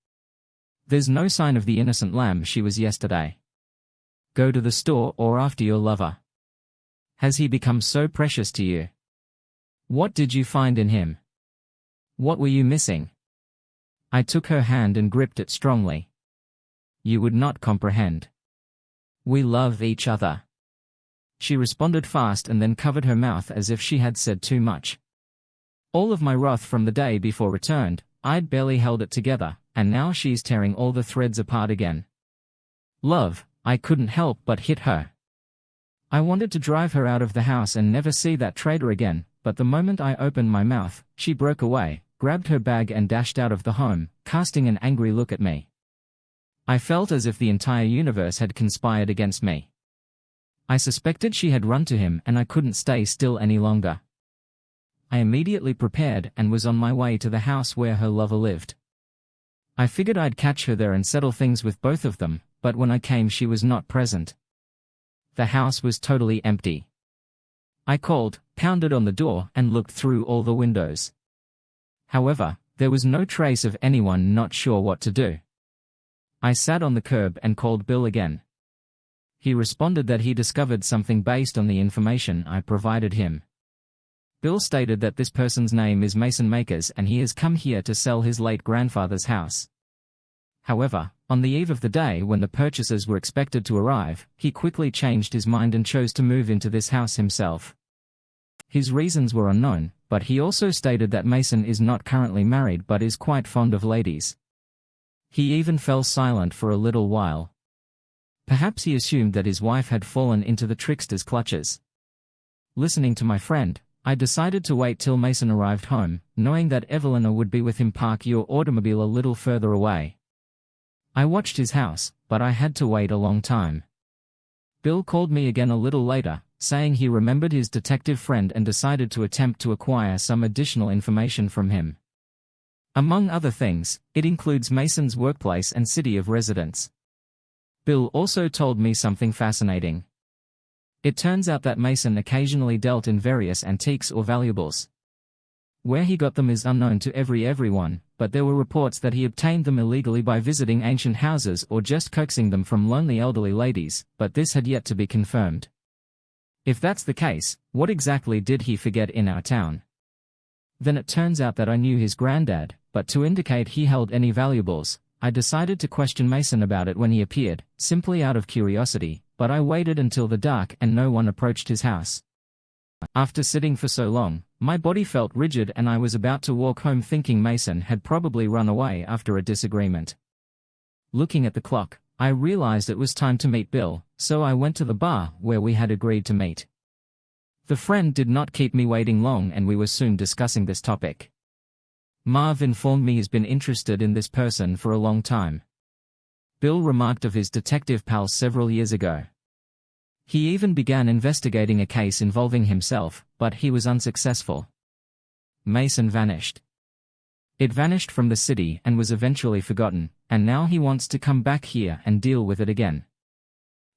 There's no sign of the innocent lamb she was yesterday. Go to the store or after your lover. Has he become so precious to you? What did you find in him? What were you missing?" I took her hand and gripped it strongly. "You would not comprehend. We love each other." She responded fast and then covered her mouth as if she had said too much. All of my wrath from the day before returned. I'd barely held it together, and now she's tearing all the threads apart again. Love, I couldn't help but hit her. I wanted to drive her out of the house and never see that traitor again, but the moment I opened my mouth, she broke away, grabbed her bag and dashed out of the home, casting an angry look at me. I felt as if the entire universe had conspired against me. I suspected she had run to him and I couldn't stay still any longer. I immediately prepared and was on my way to the house where her lover lived. I figured I'd catch her there and settle things with both of them, but when I came she was not present. The house was totally empty. I called, pounded on the door and looked through all the windows. However, there was no trace of anyone, not sure what to do. I sat on the curb and called Bill again. He responded that he discovered something based on the information I provided him. Bill stated that this person's name is Mason Makers and he has come here to sell his late grandfather's house. However, on the eve of the day when the purchasers were expected to arrive, he quickly changed his mind and chose to move into this house himself. His reasons were unknown, but he also stated that Mason is not currently married but is quite fond of ladies. He even fell silent for a little while. Perhaps he assumed that his wife had fallen into the trickster's clutches. Listening to my friend, I decided to wait till Mason arrived home, knowing that Evelina would be with him. "Park your automobile a little further away." I watched his house, but I had to wait a long time. Bill called me again a little later, saying he remembered his detective friend and decided to attempt to acquire some additional information from him. Among other things, it includes Mason's workplace and city of residence. Bill also told me something fascinating. It turns out that Mason occasionally dealt in various antiques or valuables. Where he got them is unknown to everyone, but there were reports that he obtained them illegally by visiting ancient houses or just coaxing them from lonely elderly ladies, but this had yet to be confirmed. If that's the case, what exactly did he forget in our town? Then it turns out that I knew his granddad, but to indicate he held any valuables, I decided to question Mason about it when he appeared, simply out of curiosity, but I waited until the dark and no one approached his house. After sitting for so long, my body felt rigid and I was about to walk home thinking Mason had probably run away after a disagreement. Looking at the clock, I realized it was time to meet Bill, so I went to the bar where we had agreed to meet. The friend did not keep me waiting long and we were soon discussing this topic. Marv informed me he's been interested in this person for a long time. Bill remarked of his detective pals several years ago. He even began investigating a case involving himself, but he was unsuccessful. Mason vanished. It vanished from the city and was eventually forgotten, and now he wants to come back here and deal with it again.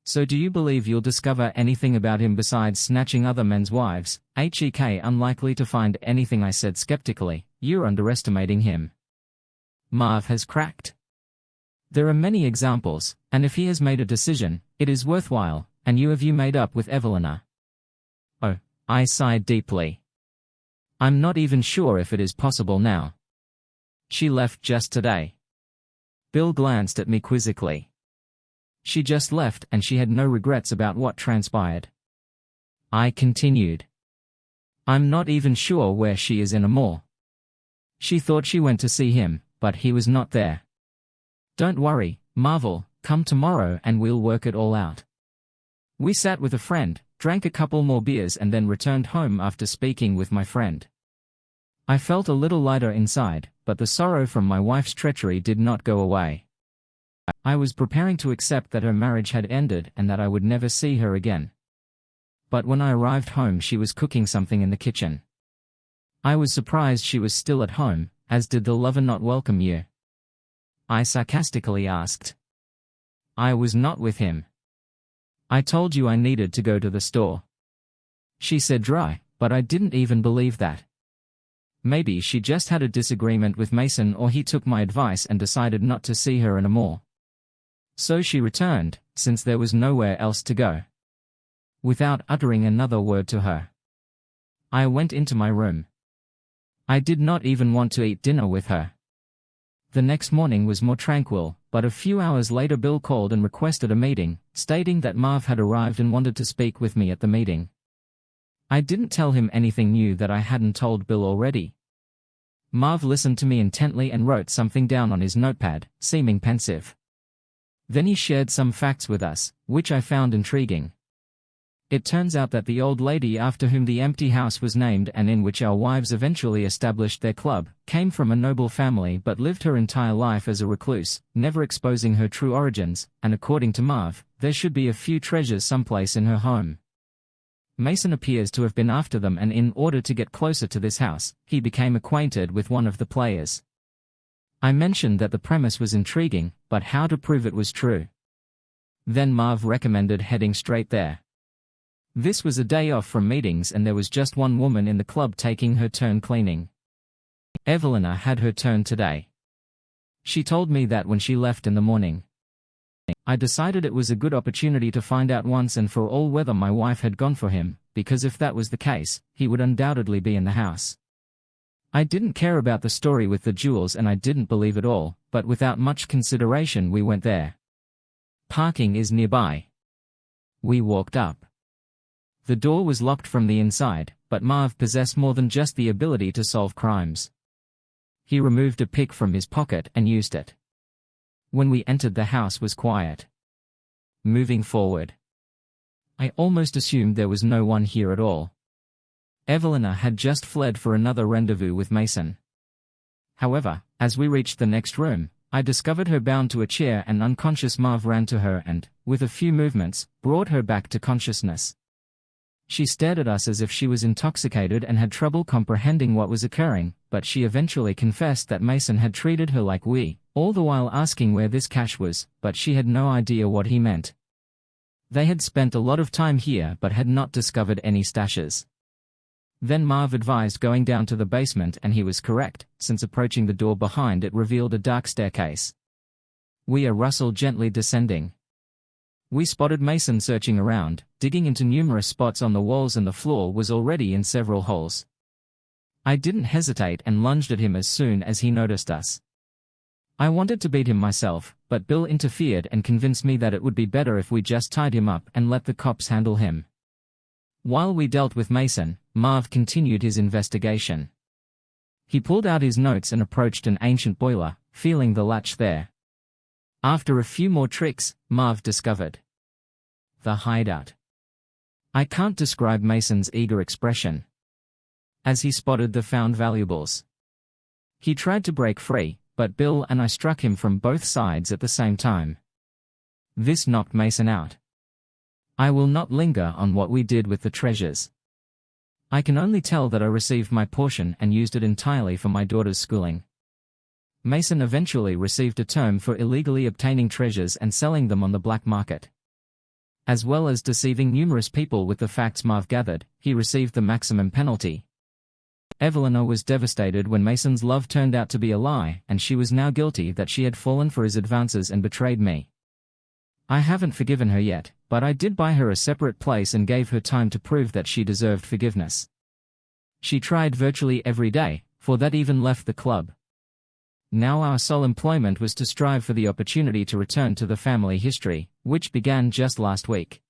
So do you believe you'll discover anything about him besides snatching other men's wives? Hek unlikely to find anything, I said skeptically. You're underestimating him. Marv has cracked. There are many examples, and if he has made a decision, it is worthwhile, and you made up with Evelina. Oh, I sighed deeply. I'm not even sure if it is possible now. She left just today. Bill glanced at me quizzically. She just left and she had no regrets about what transpired. I continued. I'm not even sure where she is anymore. She thought she went to see him, but he was not there. Don't worry, Marvel, come tomorrow and we'll work it all out. We sat with a friend, drank a couple more beers and then returned home after speaking with my friend. I felt a little lighter inside, but the sorrow from my wife's treachery did not go away. I was preparing to accept that her marriage had ended and that I would never see her again. But when I arrived home, she was cooking something in the kitchen. I was surprised she was still at home, as did the lover not welcome you. I sarcastically asked. I was not with him. I told you I needed to go to the store. She said dry, but I didn't even believe that. Maybe she just had a disagreement with Mason, or he took my advice and decided not to see her anymore. So she returned, since there was nowhere else to go. Without uttering another word to her, I went into my room. I did not even want to eat dinner with her. The next morning was more tranquil, but a few hours later Bill called and requested a meeting, stating that Marv had arrived and wanted to speak with me at the meeting. I didn't tell him anything new that I hadn't told Bill already. Marv listened to me intently and wrote something down on his notepad, seeming pensive. Then he shared some facts with us, which I found intriguing. It turns out that the old lady after whom the empty house was named and in which our wives eventually established their club, came from a noble family but lived her entire life as a recluse, never exposing her true origins, and according to Marv, there should be a few treasures someplace in her home. Mason appears to have been after them, and in order to get closer to this house, he became acquainted with one of the players. I mentioned that the premise was intriguing, but how to prove it was true. Then Marv recommended heading straight there. This was a day off from meetings and there was just one woman in the club taking her turn cleaning. Evelina had her turn today. She told me that when she left in the morning. I decided it was a good opportunity to find out once and for all whether my wife had gone for him, because if that was the case, he would undoubtedly be in the house. I didn't care about the story with the jewels and I didn't believe it all, but without much consideration we went there. Parking is nearby. We walked up. The door was locked from the inside, but Marv possessed more than just the ability to solve crimes. He removed a pick from his pocket and used it. When we entered, the house was quiet. Moving forward, I almost assumed there was no one here at all. Evelina had just fled for another rendezvous with Mason. However, as we reached the next room, I discovered her bound to a chair and unconscious. Marv ran to her and, with a few movements, brought her back to consciousness. She stared at us as if she was intoxicated and had trouble comprehending what was occurring, but she eventually confessed that Mason had treated her like we, all the while asking where this cash was, but she had no idea what he meant. They had spent a lot of time here but had not discovered any stashes. Then Marv advised going down to the basement, and he was correct, since approaching the door behind it revealed a dark staircase. We rustled gently descending. We spotted Mason searching around, digging into numerous spots on the walls, and the floor was already in several holes. I didn't hesitate and lunged at him as soon as he noticed us. I wanted to beat him myself, but Bill interfered and convinced me that it would be better if we just tied him up and let the cops handle him. While we dealt with Mason, Marv continued his investigation. He pulled out his notes and approached an ancient boiler, feeling the latch there. After a few more tricks, Marv discovered the hideout. I can't describe Mason's eager expression as he spotted the found valuables. He tried to break free, but Bill and I struck him from both sides at the same time. This knocked Mason out. I will not linger on what we did with the treasures. I can only tell that I received my portion and used it entirely for my daughter's schooling. Mason eventually received a term for illegally obtaining treasures and selling them on the black market. As well as deceiving numerous people with the facts Marv gathered, he received the maximum penalty. Evelina was devastated when Mason's love turned out to be a lie, and she was now guilty that she had fallen for his advances and betrayed me. I haven't forgiven her yet, but I did buy her a separate place and gave her time to prove that she deserved forgiveness. She tried virtually every day, for that even left the club. Now our sole employment was to strive for the opportunity to return to the family history, which began just last week.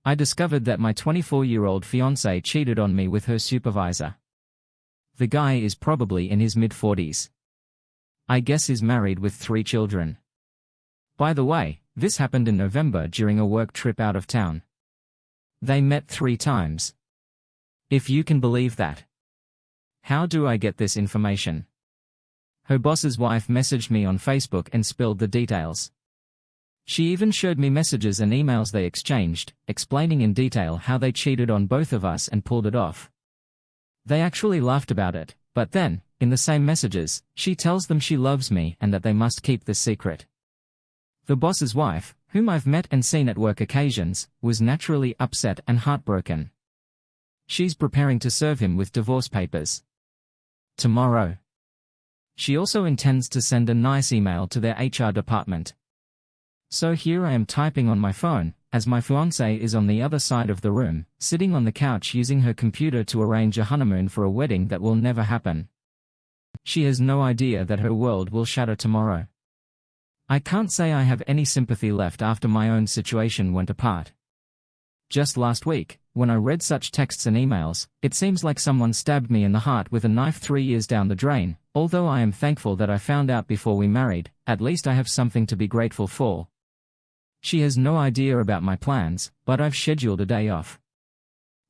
I discovered that my 24-year-old fiancée cheated on me with her supervisor. The guy is probably in his mid-40s. I guess he's married with 3 children. By the way, this happened in November during a work trip out of town. They met 3 times. If you can believe that. How do I get this information? Her boss's wife messaged me on Facebook and spilled the details. She even showed me messages and emails they exchanged, explaining in detail how they cheated on both of us and pulled it off. They actually laughed about it, but then, in the same messages, she tells them she loves me and that they must keep this secret. The boss's wife, whom I've met and seen at work occasions, was naturally upset and heartbroken. She's preparing to serve him with divorce papers tomorrow. She also intends to send a nice email to their HR department. So here I am typing on my phone, as my fiancée is on the other side of the room, sitting on the couch using her computer to arrange a honeymoon for a wedding that will never happen. She has no idea that her world will shatter tomorrow. I can't say I have any sympathy left after my own situation went apart. Just last week, when I read such texts and emails, it seems like someone stabbed me in the heart with a knife 3 years down the drain. Although I am thankful that I found out before we married, at least I have something to be grateful for. She has no idea about my plans, but I've scheduled a day off.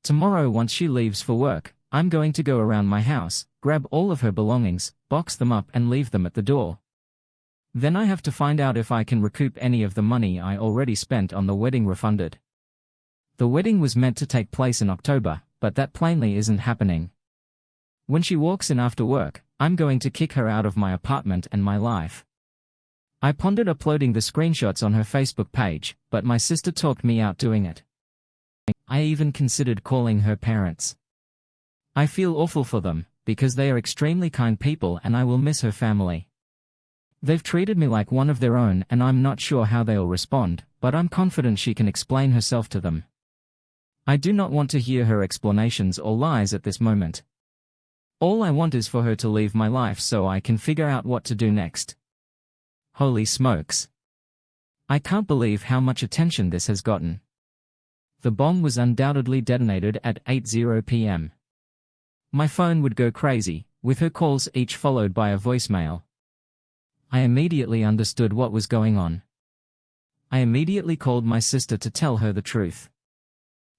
Tomorrow, once she leaves for work, I'm going to go around my house, grab all of her belongings, box them up and leave them at the door. Then I have to find out if I can recoup any of the money I already spent on the wedding refunded. The wedding was meant to take place in October, but that plainly isn't happening. When she walks in after work, I'm going to kick her out of my apartment and my life. I pondered uploading the screenshots on her Facebook page, but my sister talked me out doing it. I even considered calling her parents. I feel awful for them, because they are extremely kind people and I will miss her family. They've treated me like one of their own and I'm not sure how they'll respond, but I'm confident she can explain herself to them. I do not want to hear her explanations or lies at this moment. All I want is for her to leave my life so I can figure out what to do next. Holy smokes. I can't believe how much attention this has gotten. The bomb was undoubtedly detonated at 8:00 p.m. My phone would go crazy, with her calls each followed by a voicemail. I immediately understood what was going on. I immediately called my sister to tell her the truth.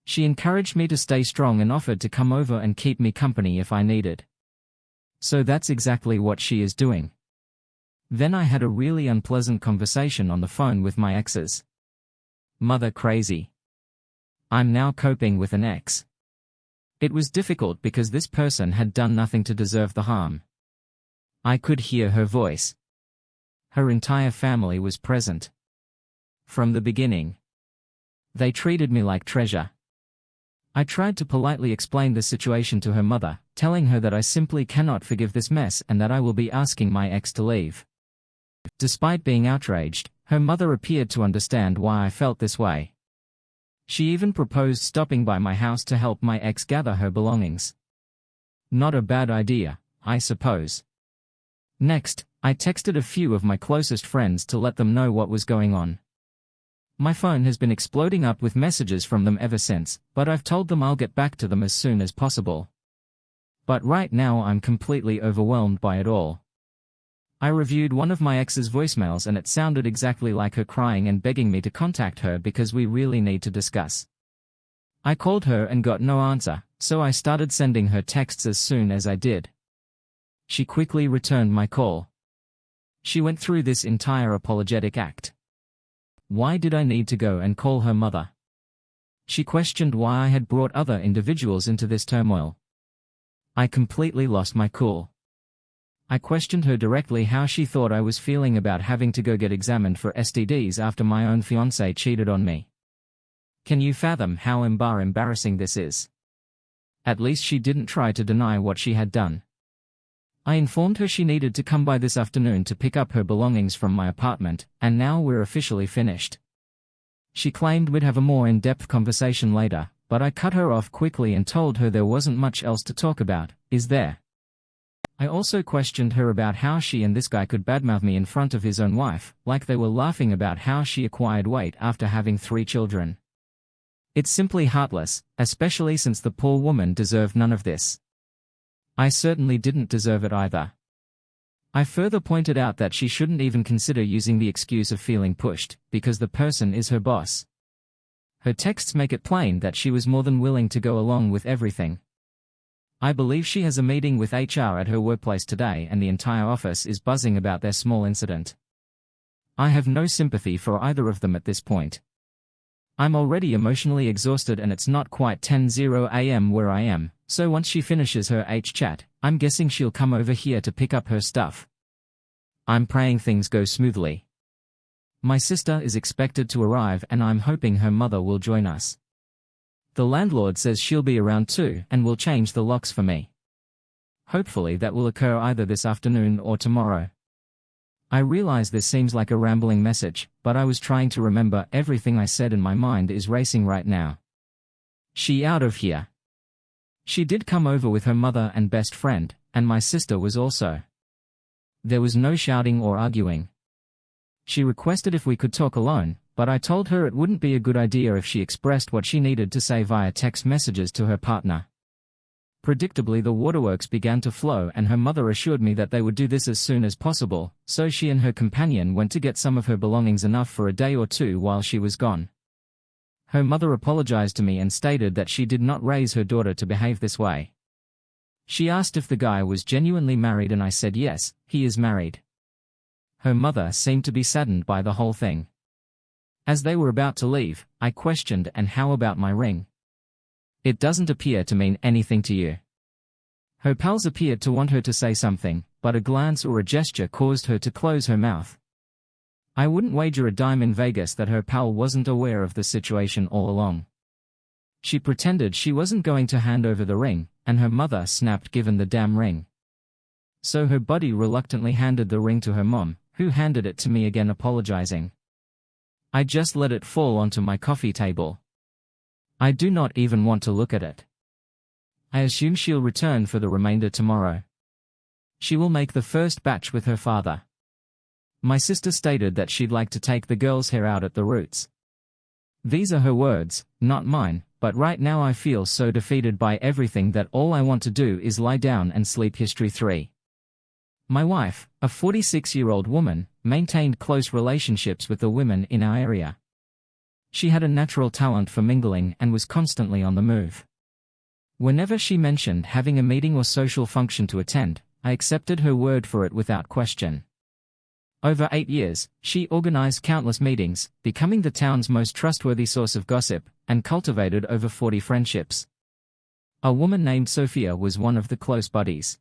She encouraged me to stay strong and offered to come over and keep me company if I needed. So that's exactly what she is doing. Then I had a really unpleasant conversation on the phone with my exes. Mother crazy. I'm now coping with an ex. It was difficult because this person had done nothing to deserve the harm. I could hear her voice. Her entire family was present. From the beginning. They treated me like treasure. I tried to politely explain the situation to her mother, telling her that I simply cannot forgive this mess and that I will be asking my ex to leave. Despite being outraged, her mother appeared to understand why I felt this way. She even proposed stopping by my house to help my ex gather her belongings. Not a bad idea, I suppose. Next, I texted a few of my closest friends to let them know what was going on. My phone has been exploding up with messages from them ever since, but I've told them I'll get back to them as soon as possible. But right now I'm completely overwhelmed by it all. I reviewed one of my ex's voicemails and it sounded exactly like her crying and begging me to contact her because we really need to discuss. I called her and got no answer, so I started sending her texts as soon as I did. She quickly returned my call. She went through this entire apologetic act. Why did I need to go and call her mother? She questioned why I had brought other individuals into this turmoil. I completely lost my cool. I questioned her directly how she thought I was feeling about having to go get examined for STDs after my own fiancé cheated on me. Can you fathom how embarrassing this is? At least she didn't try to deny what she had done. I informed her she needed to come by this afternoon to pick up her belongings from my apartment, and now we're officially finished. She claimed we'd have a more in-depth conversation later, but I cut her off quickly and told her there wasn't much else to talk about, is there? I also questioned her about how she and this guy could badmouth me in front of his own wife, like they were laughing about how she acquired weight after having 3 children. It's simply heartless, especially since the poor woman deserved none of this. I certainly didn't deserve it either. I further pointed out that she shouldn't even consider using the excuse of feeling pushed, because the person is her boss. Her texts make it plain that she was more than willing to go along with everything. I believe she has a meeting with HR at her workplace today and the entire office is buzzing about their small incident. I have no sympathy for either of them at this point. I'm already emotionally exhausted and it's not quite 10:00 a.m. where I am, so once she finishes her chat, I'm guessing she'll come over here to pick up her stuff. I'm praying things go smoothly. My sister is expected to arrive and I'm hoping her mother will join us. The landlord says she'll be around too and will change the locks for me. Hopefully that will occur either this afternoon or tomorrow. I realize this seems like a rambling message, but I was trying to remember everything I said and my mind is racing right now. She out of here. She did come over with her mother and best friend, and my sister was also. There was no shouting or arguing. She requested if we could talk alone, but I told her it wouldn't be a good idea if she expressed what she needed to say via text messages to her partner. Predictably, the waterworks began to flow and her mother assured me that they would do this as soon as possible, so she and her companion went to get some of her belongings, enough for a day or two while she was gone. Her mother apologized to me and stated that she did not raise her daughter to behave this way. She asked if the guy was genuinely married and I said yes, he is married. Her mother seemed to be saddened by the whole thing. As they were about to leave, I questioned, and how about my ring? It doesn't appear to mean anything to you. Her pals appeared to want her to say something, but a glance or a gesture caused her to close her mouth. I wouldn't wager a dime in Vegas that her pal wasn't aware of the situation all along. She pretended she wasn't going to hand over the ring, and her mother snapped given the damn ring. So her buddy reluctantly handed the ring to her mom, who handed it to me again apologizing. I just let it fall onto my coffee table. I do not even want to look at it. I assume she'll return for the remainder tomorrow. She will make the first batch with her father. My sister stated that she'd like to take the girl's hair out at the roots. These are her words, not mine, but right now I feel so defeated by everything that all I want to do is lie down and sleep. History 3. My wife, a 46-year-old woman, maintained close relationships with the women in our area. She had a natural talent for mingling and was constantly on the move. Whenever she mentioned having a meeting or social function to attend, I accepted her word for it without question. Over 8 years, she organized countless meetings, becoming the town's most trustworthy source of gossip, and cultivated over 40 friendships. A woman named Sophia was one of the close buddies.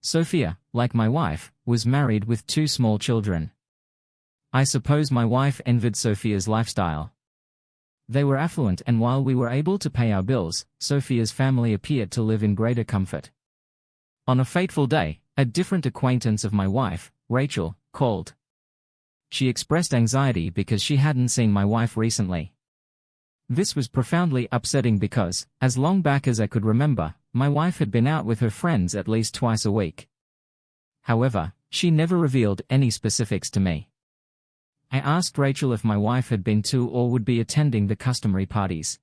Sophia, like my wife, was married with 2 small children. I suppose my wife envied Sophia's lifestyle. They were affluent, and while we were able to pay our bills, Sophia's family appeared to live in greater comfort. On a fateful day, a different acquaintance of my wife, Rachel, called. She expressed anxiety because she hadn't seen my wife recently. This was profoundly upsetting because, as long back as I could remember, my wife had been out with her friends at least twice a week. However, she never revealed any specifics to me. I asked Rachel if my wife had been to or would be attending the customary parties.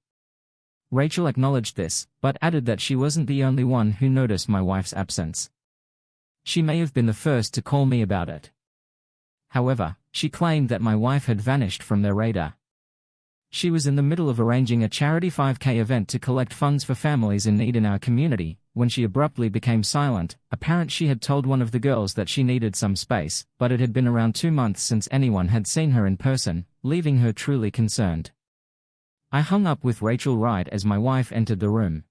Rachel acknowledged this, but added that she wasn't the only one who noticed my wife's absence. She may have been the first to call me about it. However, she claimed that my wife had vanished from their radar. She was in the middle of arranging a charity 5K event to collect funds for families in need in our community, when she abruptly became silent. Apparently she had told one of the girls that she needed some space, but it had been around 2 months since anyone had seen her in person, leaving her truly concerned. I hung up with Rachel right as my wife entered the room.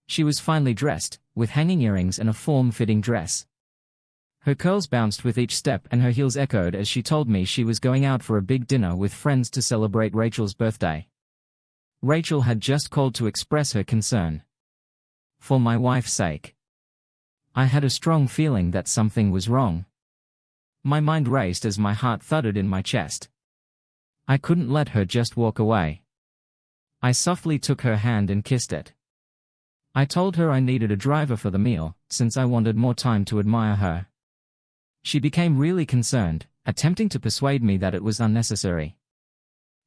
She was finely dressed, with hanging earrings and a form-fitting dress. Her curls bounced with each step and her heels echoed as she told me she was going out for a big dinner with friends to celebrate Rachel's birthday. Rachel had just called to express her concern. For my wife's sake. I had a strong feeling that something was wrong. My mind raced as my heart thudded in my chest. I couldn't let her just walk away. I softly took her hand and kissed it. I told her I needed a driver for the meal, since I wanted more time to admire her. She became really concerned, attempting to persuade me that it was unnecessary.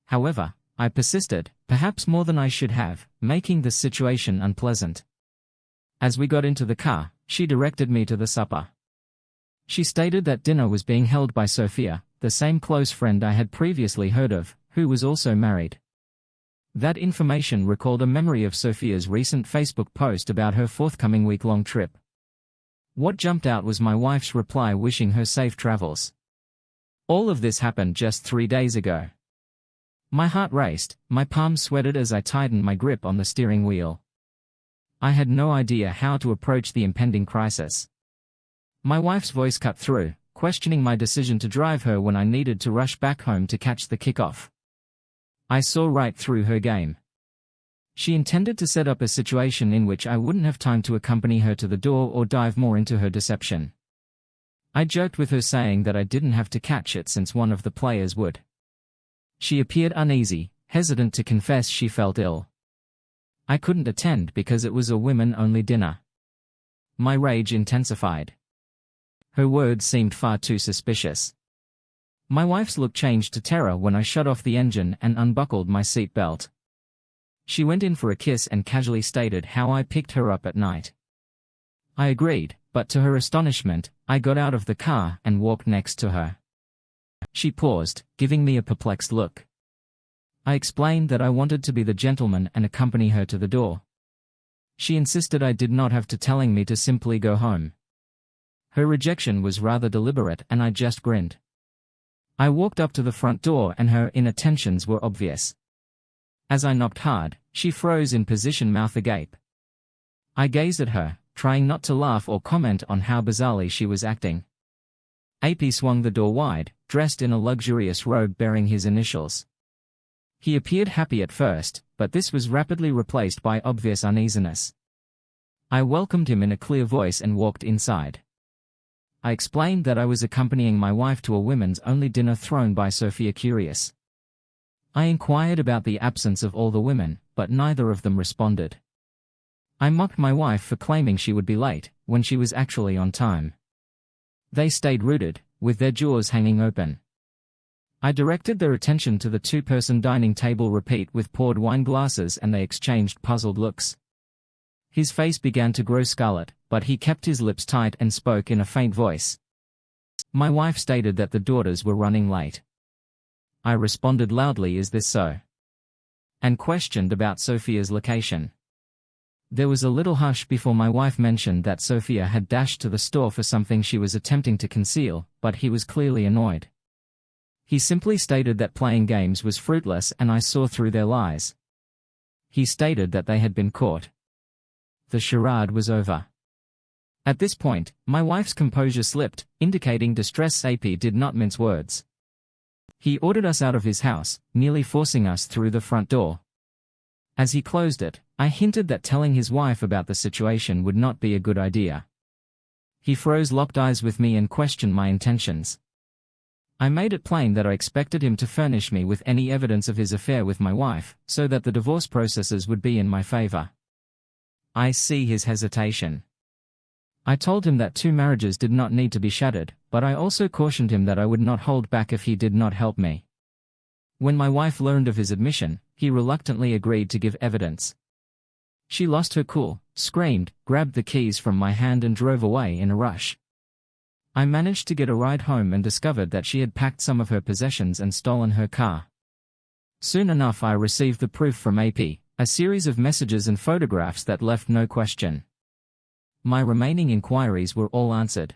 However, I persisted, perhaps more than I should have, making the situation unpleasant. As we got into the car, she directed me to the supper. She stated that dinner was being held by Sophia, the same close friend I had previously heard of, who was also married. That information recalled a memory of Sophia's recent Facebook post about her forthcoming week-long trip. What jumped out was my wife's reply wishing her safe travels. All of this happened just 3 days ago. My heart raced, my palms sweated as I tightened my grip on the steering wheel. I had no idea how to approach the impending crisis. My wife's voice cut through, questioning my decision to drive her when I needed to rush back home to catch the kickoff. I saw right through her game. She intended to set up a situation in which I wouldn't have time to accompany her to the door or dive more into her deception. I joked with her saying that I didn't have to catch it since one of the players would. She appeared uneasy, hesitant to confess she felt ill. I couldn't attend because it was a women-only dinner. My rage intensified. Her words seemed far too suspicious. My wife's look changed to terror when I shut off the engine and unbuckled my seat belt. She went in for a kiss and casually stated how I picked her up at night. I agreed, but to her astonishment, I got out of the car and walked next to her. She paused, giving me a perplexed look. I explained that I wanted to be the gentleman and accompany her to the door. She insisted I did not have to, telling me to simply go home. Her rejection was rather deliberate and I just grinned. I walked up to the front door and her inattentions were obvious. As I knocked hard, she froze in position, mouth agape. I gazed at her, trying not to laugh or comment on how bizarrely she was acting. AP swung the door wide, dressed in a luxurious robe bearing his initials. He appeared happy at first, but this was rapidly replaced by obvious uneasiness. I welcomed him in a clear voice and walked inside. I explained that I was accompanying my wife to a women's-only dinner thrown by Sophia. Curious. I inquired about the absence of all the women, but neither of them responded. I mocked my wife for claiming she would be late, when she was actually on time. They stayed rooted, with their jaws hanging open. I directed their attention to the two-person dining table repeat with poured wine glasses and they exchanged puzzled looks. His face began to grow scarlet, but he kept his lips tight and spoke in a faint voice. My wife stated that the daughters were running late. I responded loudly, "Is this so?" and questioned about Sophia's location. There was a little hush before my wife mentioned that Sophia had dashed to the store for something she was attempting to conceal, but he was clearly annoyed. He simply stated that playing games was fruitless and I saw through their lies. He stated that they had been caught. The charade was over. At this point, my wife's composure slipped, indicating distress. AP did not mince words. He ordered us out of his house, nearly forcing us through the front door. As he closed it, I hinted that telling his wife about the situation would not be a good idea. He froze, locked eyes with me and questioned my intentions. I made it plain that I expected him to furnish me with any evidence of his affair with my wife, so that the divorce processes would be in my favor. I see his hesitation. I told him that 2 marriages did not need to be shattered, but I also cautioned him that I would not hold back if he did not help me. When my wife learned of his admission, he reluctantly agreed to give evidence. She lost her cool, screamed, grabbed the keys from my hand and drove away in a rush. I managed to get a ride home and discovered that she had packed some of her possessions and stolen her car. Soon enough I received the proof from AP, a series of messages and photographs that left no question. My remaining inquiries were all answered.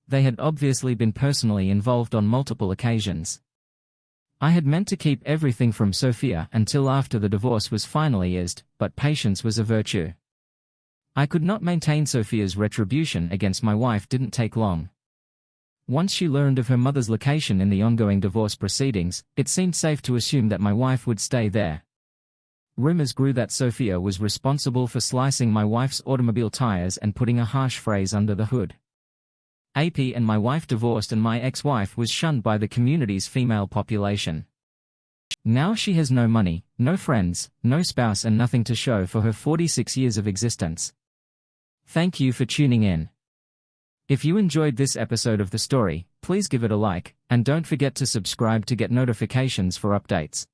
They had obviously been personally involved on multiple occasions. I had meant to keep everything from Sophia until after the divorce was finally eased, but patience was a virtue. I could not maintain Sophia's retribution against my wife didn't take long. Once she learned of her mother's location in the ongoing divorce proceedings, it seemed safe to assume that my wife would stay there. Rumors grew that Sophia was responsible for slicing my wife's automobile tires and putting a harsh phrase under the hood. AP and my wife divorced and my ex-wife was shunned by the community's female population. Now she has no money, no friends, no spouse and nothing to show for her 46 years of existence. Thank you for tuning in. If you enjoyed this episode of the story, please give it a like, and don't forget to subscribe to get notifications for updates.